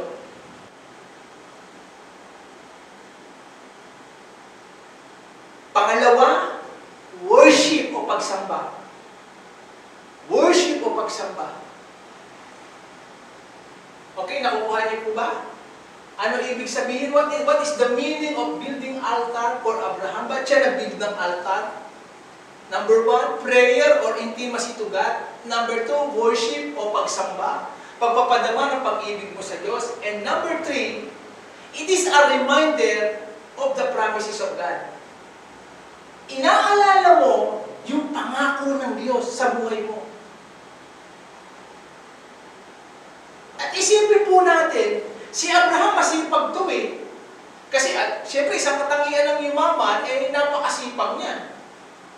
Pangalawa, worship o pagsamba. Worship o pagsamba. Okay, nakukuha niyo po ba? Ano ibig sabihin? What is the meaning of building altar for Abraham? Ba't siya nag-build ng altar? Number 1, prayer or intimacy to God. Number 2, worship o pagsamba. Pagpapadama ng pag-ibig mo sa Diyos. And number 3, it is a reminder of the promises of God. Inaalala mo yung pangako ng Diyos sa buhay mo. At isipin po natin, si Abraham masipag to eh. Kasi siyempre isang katangian ng yumaman, napakasipag niya.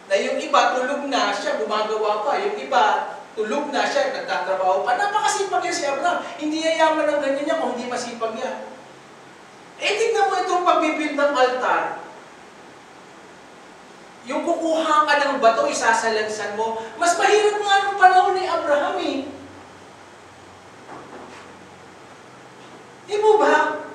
Na yung iba tulog na siya, gumagawa pa. Yung iba tulog na siya, nagtatrabaho pa. Napakasipag niya si Abraham. Hindi yayaman ng ganyan niya kung hindi masipag niya. Tignan mo itong pagbibuild ng altar. Yung kukuha ka ng bato, isasalansan mo. Mas mahirap nga nung panahon ni Abraham eh. Di mo ba?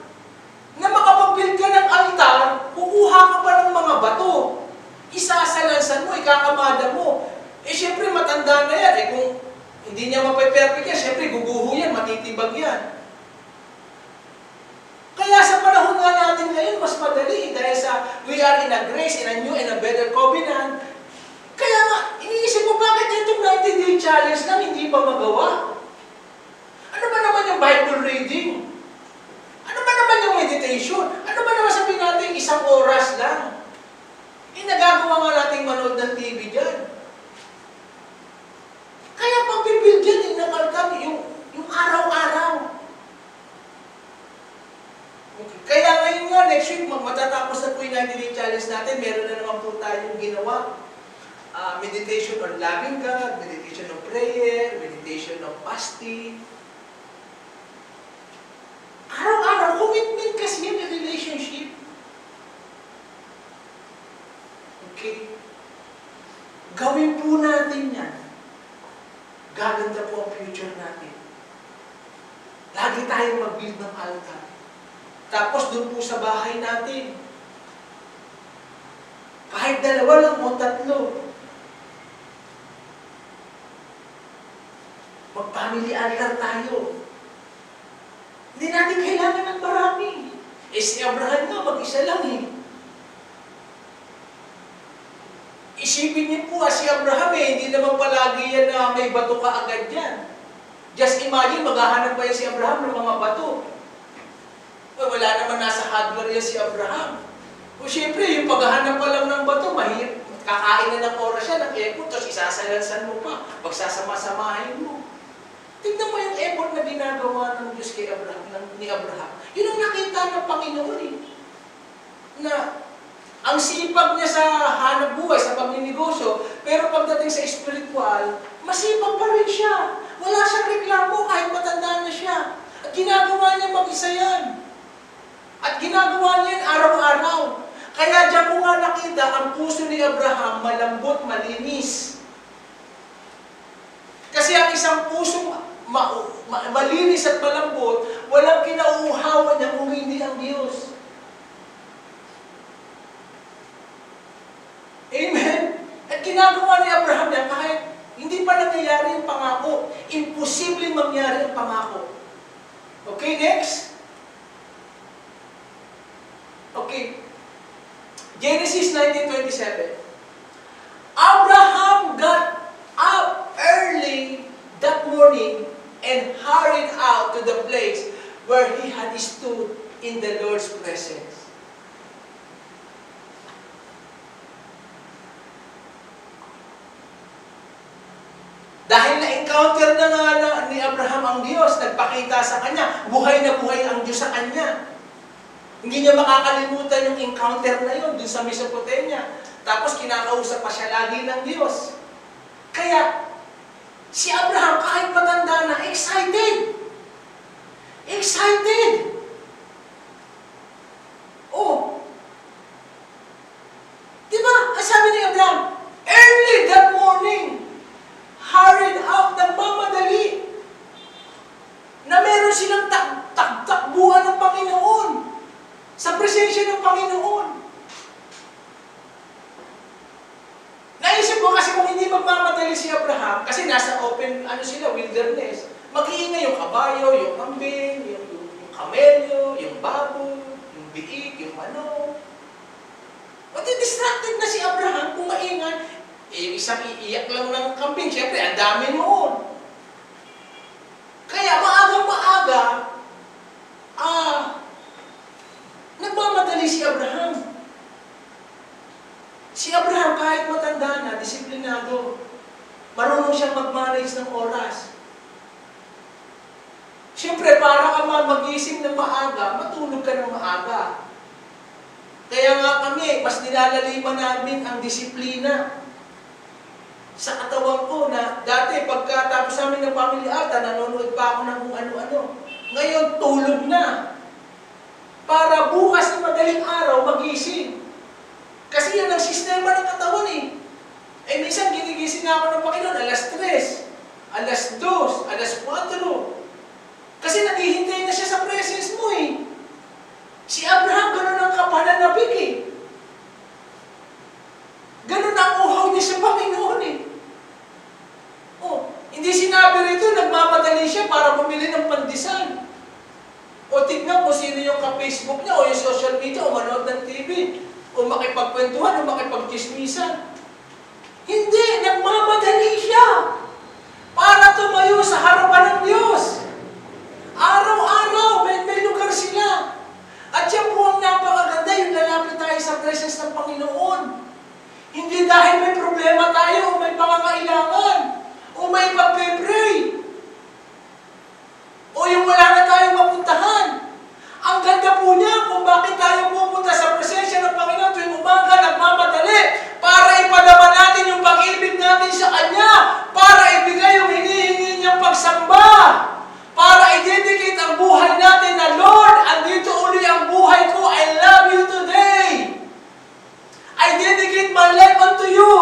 Na makapag-build ka ng altar, kukuha ka pa ng mga bato. Isasalansan mo, ikakamada mo. Siyempre matanda na yan. Kung hindi niya mape-perfect yan, siyempre guguho yan, matitibag yan. Kaya sa panahon nga natin ngayon, mas madali. Dahil sa we are in a grace, in a new and a better covenant. Kaya nga, iniisip ko bakit itong 90-day challenge lang hindi pa magawa? Ano ba naman yung Bible reading? Ano ba naman yung meditation? Ano ba naman sabihin natin 1 oras lang? Nagagawa nga natin manood ng TV dyan. Kaya pag bibuild yan, inakalkam yung araw-araw. Okay. Kaya ngayon nga, next week, matatapos na po yung 90-day challenge natin. Meron na naman po tayong ginawa. Meditation on loving God, meditation on prayer, meditation on fasting. Araw-araw, commitment kasi yan yung relationship. Okay? Gawin po natin yan. Gaganda po ang future natin. Lagi tayong mag-build ng altar. Tapos doon po sa bahay natin. Kahit 2 lang o 3. Mag-family altar tayo. Hindi natin kailangan ng marami. Si Abraham nga, mag-isa lang eh. Isipin niyo po, si Abraham hindi naman palagi yan na may bato ka agad yan. Just imagine, maghahanap pa yan si Abraham ng mga bato. Wala naman nasa hardware yan si Abraham. O siyempre, yung paghahanap pa lang ng bato, kakain na ng oras siya ng effort, tapos isasalansan mo pa, magsasama-samahin mo. Tignan mo yung effort na ginagawa ng Diyos kay Abraham, ni Abraham. Yun ang nakita ng Panginoon eh. Na ang sipag niya sa hanap buhay, sa pagninegosyo, pero pagdating sa spiritual, masipag pa rin siya. Wala siyang reklamo kahit matanda na siya. At ginagawa niya mag-isa yan. At ginagawa niya yan araw-araw. Kaya diyan ko nga nakita, ang puso ni Abraham malambot, malinis. Kasi ang isang pusong malinis at malambot, walang kinauuhawan niya kung hindi ang Diyos. Amen? At ginagawa ni Abraham yan kahit hindi pa nangyayari yung pangako. Imposibleng mangyari ang pangako. Okay, next. Okay. Genesis 19:27. Abraham got up early that morning and hurried out to the place where he had stood in the Lord's presence. Dahil na-encounter na nga ni Abraham ang Diyos, nagpakita sa kanya, buhay na buhay ang Diyos sa kanya. Hindi niya makakalimutan yung encounter na yun dun sa Mesopotamia. Tapos kinakausap pa siya lagi ng Diyos. Kaya, si Abraham kahit matanda na, excited. Excited. Oh. Diba? Ang sabi ni Abraham, early that morning, hurried out, nagmamadali, na meron silang takbuhan ng Panginoon, sa presensya ng Panginoon. Naisip ko kasi kung hindi magmamadali si Abraham, kasi nasa open, wilderness, mag-iingay yung kabayo, yung kambing, yung kamelyo, yung baboy, yung biik, yung ano. Distracted na si Abraham kung maingay. Isang iiyak lang ng kambing, syempre, ang dami noon. Kaya maaga-maaga, nagmamadali si Abraham. Si Abraham, kahit matanda na, disiplinado, marunong siyang mag-manage ng oras. Siyempre, para ka magising ng maaga, matulog ka ng maaga. Kaya nga kami, mas nilalaliman namin ang disiplina sa katawan ko na dati pagkatapos namin ng family altar, nanonood pa ako ng kung ano-ano. Ngayon, tulog na. Para bukas na madaling araw, magising. Kasi yan ang sistema ng katawan eh. Minsan ginigising na ako ng Panginoon, alas 3, alas 2, alas 4. Kasi naghihintay na siya sa presence mo eh. Si Abraham, ganun ang kapananabik eh. Ganun ang uhaw niya sa Panginoon eh. Hindi sinabi rito, nagmamadali siya para bumili ng pandesal. O tignan mo sino yung ka-Facebook niya, o yung social media, o manood ng TV, o makipagkwentuhan, o makipagchismisan. Hindi, nagmamadali siya para tumayo sa harapan ng Diyos. Araw-araw, may lugar sila. At yan po ang napakaganda, yung lalapit tayo sa presence ng Panginoon. Hindi dahil may problema tayo, o may pangangailangan, o may pagpe-pray, o yung wala na tayong mapuntahan. Ang ganda po niya kung bakit tayo pupunta sa presensya ng Panginoon tuwing umaga, nagmamadali, para ipadama natin yung pag-ibig natin sa Kanya, para ibigay yung hinihingi niyang pagsamba, para i-dedicate ang buhay natin na, Lord, andito uli ang buhay ko, I love you today. I dedicate my life unto you.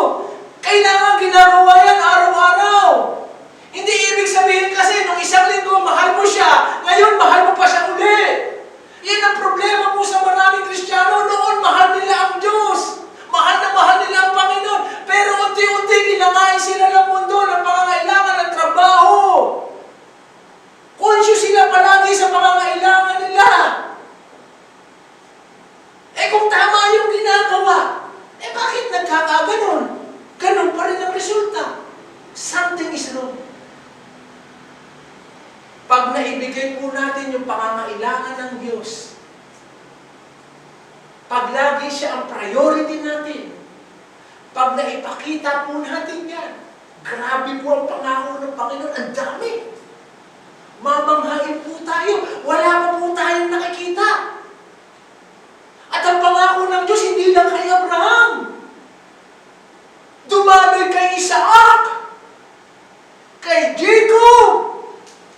Kailangan ginagawa yan araw-araw. Hindi ibig sabihin kasi nung isang linggo, mahal mo siya, ngayon mahal mo pa siya uli. Yan ang problema po sa maraming Kristiyano. Noon, mahal nila ang Diyos. Mahal na mahal nila ang Panginoon. Pero unti-unti, ginangain sila ng mundo, ng pangangailangan ng trabaho. Conscious sila palagi sa pangangailangan nila. Kung tama yung ginagawa, bakit nagkakaganon? Ganon pa rin ang resulta. Something is wrong. Pag naibigay po natin yung pangangailangan ng Diyos, pag lagi siya ang priority natin, pag naipakita po natin yan, grabe po ang pangako ng Panginoon, ang dami. Mamanghain po tayo, wala pa po tayong nakikita. At ang pangako ng Diyos, hindi lang kay Abraham. Dumaloy kay Isaac, kay Jacob,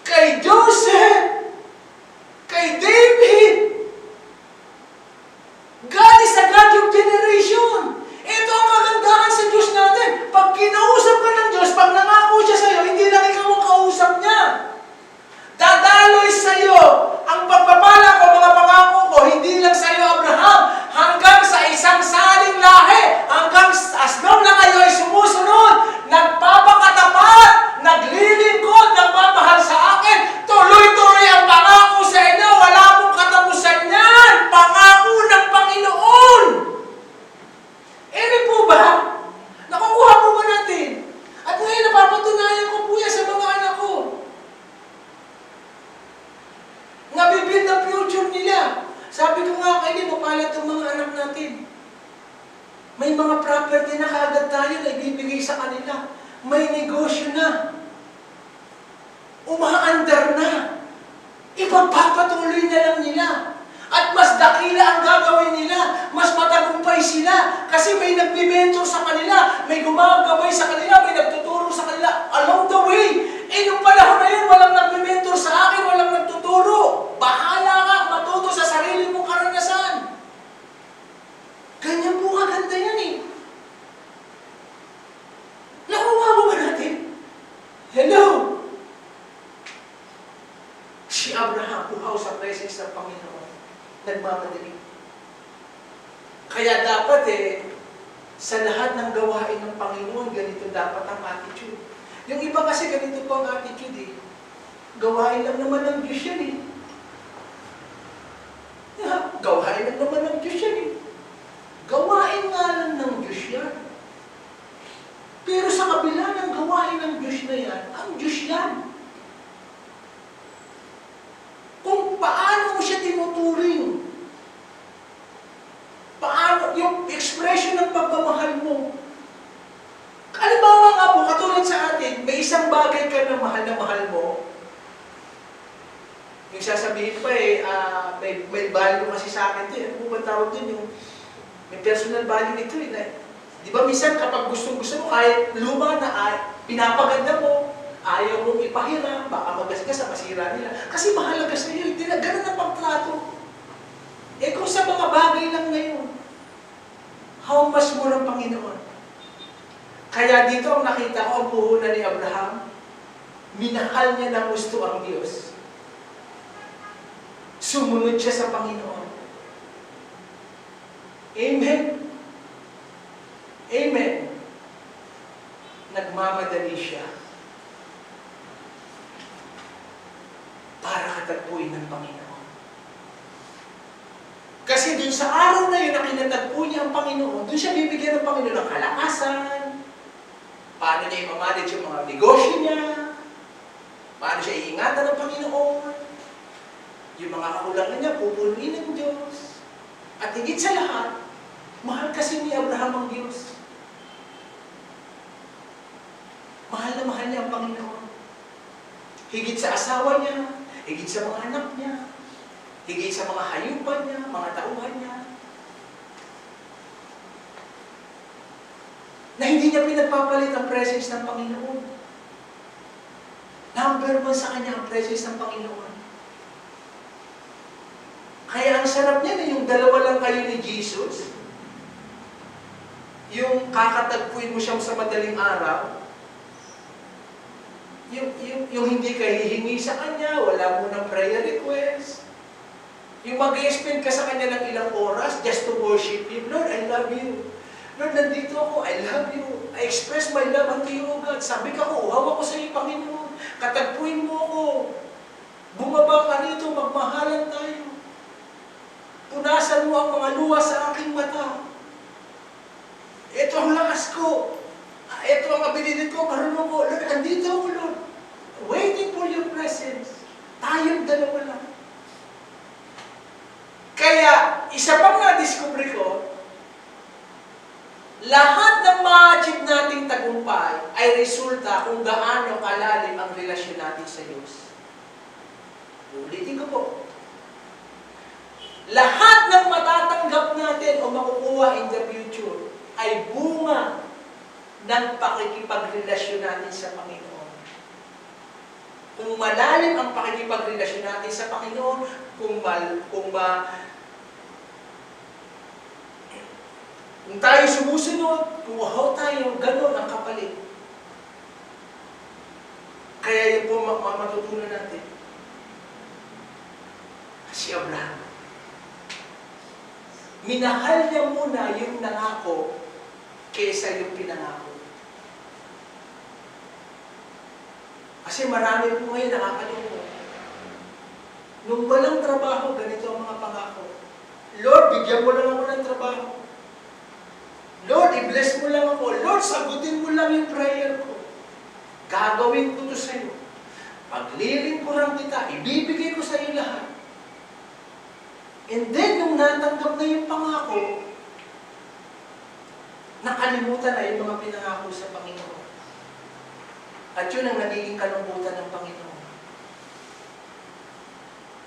kay Joseph, kay David. God is a God of generation. Ito ang kagandahan sa Diyos natin. Pag kinausap ka ng Diyos, pag nangako siya sa'yo, hindi lang ikaw ang kausap niya. Dadaloy sa'yo ang pagpapala ko, mga pangako ko, hindi lang sa'yo, Abraham, hanggang sa isang saling lahi, hanggang as long na kayo ay sumusunod, nagpapakatapat, naglilingkod, nagmamahal sa akin, tuloy-tuloy ang pangako sa inyo, wala pong katapusan yan, pangako ng Panginoon. Po ba? Nakukuha po ba natin? At ngayon, napapatunayan ko po yan sa mga anak ko. Nabibuild ang future nila. Sabi ko nga kayo, mapalat ang mga anak natin. May mga property na kaagad tayo na ibibigay sa kanila. May negosyo na. umaandar na. Ipagpapatuloy na lang nila. At mas dakila ang gagawin nila, mas matagumpay sila. Kasi may nagme-mentor sa kanila, may gumagabay sa kanila, may nagtuturo sa kanila along the way. Eh, nung panahon na yun, walang nagme-mentor sa akin, walang nagtuturo. Bahala ka, matuto sa sarili mong karanasan. Ganyan po kaganda yan eh. Nakuha mo ba natin? Hello? Si Abraham, uhaw sa presence ng Panginoon, nagmamadali. Kaya dapat sa lahat ng gawain ng Panginoon, ganito dapat ang attitude. Yung iba kasi ganito po ang attitude Gawain lang naman ng Diyos yan Gawain lang naman ng Diyos yan Gawain nga lang ng Diyos yan. Pero sa kabila ng gawain ng Diyos na yan, ang Diyos yan. Kung paano mo siya tinuturing, paano yung expression ng pagmamahal mo. Halimbawa nga po, katulad sa atin, may isang bagay ka na mahal mo, yung sasabihin pa may value kasi sa akin ito Ano ba tawag din yung may personal value nito di ba minsan kapag gusto mo, kahit luma na pinapaganda mo, ayaw mong ipahiram, baka magasgas masira nila. Kasi mahalaga sa iyo, ganun ang pagtrato. Kung sa mga bagay lang ngayon, how much more ang Panginoon? Kaya dito ang nakita ko ang puhunan ni Abraham, minahal niya ng gusto ang Diyos. Sumunod siya sa Panginoon. Amen? Amen. Nagmamadali siya para katagpuin ng Panginoon. Kasi dun sa araw na yun na kinatagpo niya ang Panginoon, dun siya bibigyan ng Panginoon ng kalakasan, paano niya imamanage yung mga negosyo niya, paano siya iingatan ng Panginoon, yung mga kakulangan niya, pupunuin ng Diyos. At higit sa lahat, mahal kasi ni Abraham ang Diyos. Mahal na mahal niya ang Panginoon. Higit sa asawa niya, higit sa mga anak niya, higit sa mga hayupan niya, mga tauhan niya. Na hindi niya pinagpapalit ang presence ng Panginoon. Number 1 sa kanya ang presence ng Panginoon. Kaya ang sarap niya na yung dalawa lang kayo ni Jesus, yung kakatagpuin mo siyang sa madaling araw, yung hindi ka hihingi sa Kanya, wala mo ng prayer request, yung mag-i-spend ka sa Kanya ng ilang oras just to worship Him. Lord, I love you. Lord, nandito ako, I love you. I express my love unto you, O God. Sabi ka ko, uhaw ako sa iyo, Panginoon. Katagpuin mo ako. Bumaba ka rito, magmahalan tayo. Punasan mo ang mga luha sa aking mata. Ito ang lakas ko. Ito ang abilidad ko, marunong ko. Lord, andito ako, Lord. Waiting for your presence. Tayong dalawa lang. Kaya, isa pang na-discover ko, lahat ng ma-achieve nating tagumpay ay resulta kung gaano kalalim ang relasyon natin sa Diyos. Ulitin ko po. Lahat ng matatanggap natin o makukuha in the future ay bunga ng pakikipagrelasyon natin sa Panginoon. Kung malalim ang pakikipagrelasyon natin sa Panginoon, kung tayo sumusunod, kung uhaw tayo, gano'n ang kapalit. Kaya yun po matutunan natin. Si Abraham. Minahal niya muna yung nangako kaysa yung pinangako. Kasi marami po ngayon nakakalungkot. Nung walang trabaho, ganito ang mga pangako. Lord, bigyan mo lang ako ng trabaho. Lord, i-bless mo lang ako. Lord, sagutin mo lang yung prayer ko. Gagawin ko to sa'yo. Pagliling ko lang kita, ibibigay ko sa'yo lahat. And then, nung natanggap na yung pangako, nakalimutan na yung mga pinangako sa Panginoon. At yun ang nagiging kalungkutan ng Panginoon.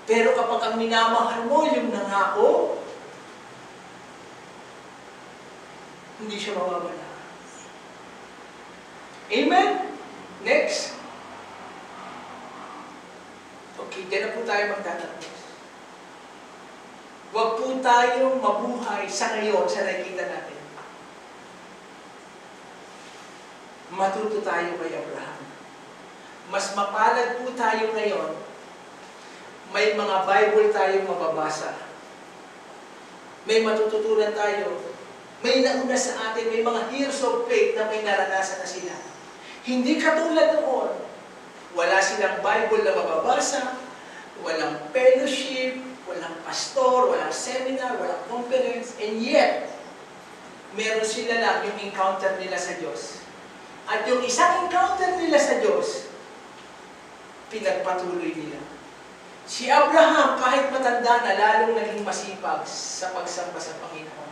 Pero kapag ang minamahal mo yung nangako, hindi siya mawawala. Amen? Next. Okay, dyan na po tayo magtatapos. Huwag po tayong mabuhay sa ngayon sa nakikita natin. Matuto tayo kay Abraham. Mas mapalad po tayo ngayon. May mga Bible tayong mababasa. May matututunan tayo. May nauna sa atin, may mga heroes of faith na may naranasan na sila. Hindi katulad noon. Wala silang Bible na mababasa, walang fellowship, walang pastor, walang seminar, walang conference, and yet, meron sila lang yung encounter nila sa Diyos. At yung isang encounter nila sa Diyos, pinagpatuloy nila. Si Abraham, kahit matanda na, lalong naging masipag sa pagsamba sa Panginoon.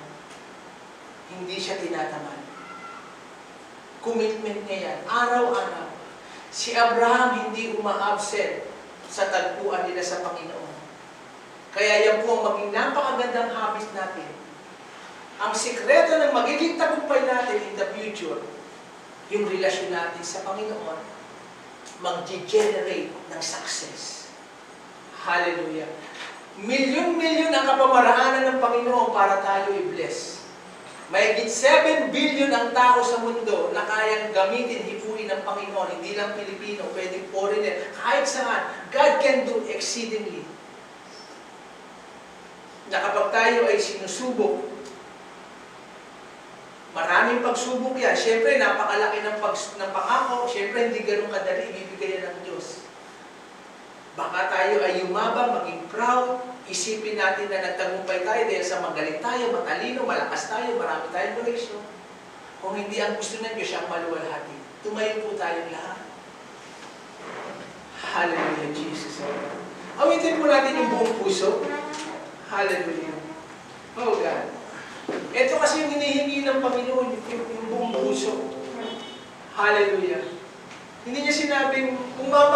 Hindi siya tinatamad. Commitment niya yan, araw-araw. Si Abraham hindi uma-absent sa tagpuan nila sa Panginoon. Kaya yan po ang maging napakagandang habit natin. Ang sikreto ng magiging tagumpay natin in the future, yung relasyon natin sa Panginoon, mag-generate ng success. Hallelujah. Milyon-milyon ang kapamaraanan ng Panginoon para tayo i-bless. Mahigit 7 billion ang tao sa mundo na kayang gamitin, hipuin ng Panginoon. Hindi lang Pilipino, pwedeng foreigner. Kahit saan, God can do exceedingly. Na kapag tayo ay sinusubok, maraming pagsubok yan. Siyempre, napakalaki ng pangako. Siyempre, hindi ganun kadali ibibigay yan ng Diyos. Baka tayo ay yumabang, maging proud, isipin natin na nagtagumpay tayo dahil sa magaling tayo, matalino, malakas tayo, marami tayong koneksyon. Kung hindi ang gusto ng Diyos, siyang maluwalhati. Tumayo po tayong lahat. Hallelujah, Jesus. Awitin po natin yung buong puso. Hallelujah. Oh God. Ito kasi yung hinihingi ng Panginoon, yung buong puso. Hallelujah. Hindi niya sinabing, kung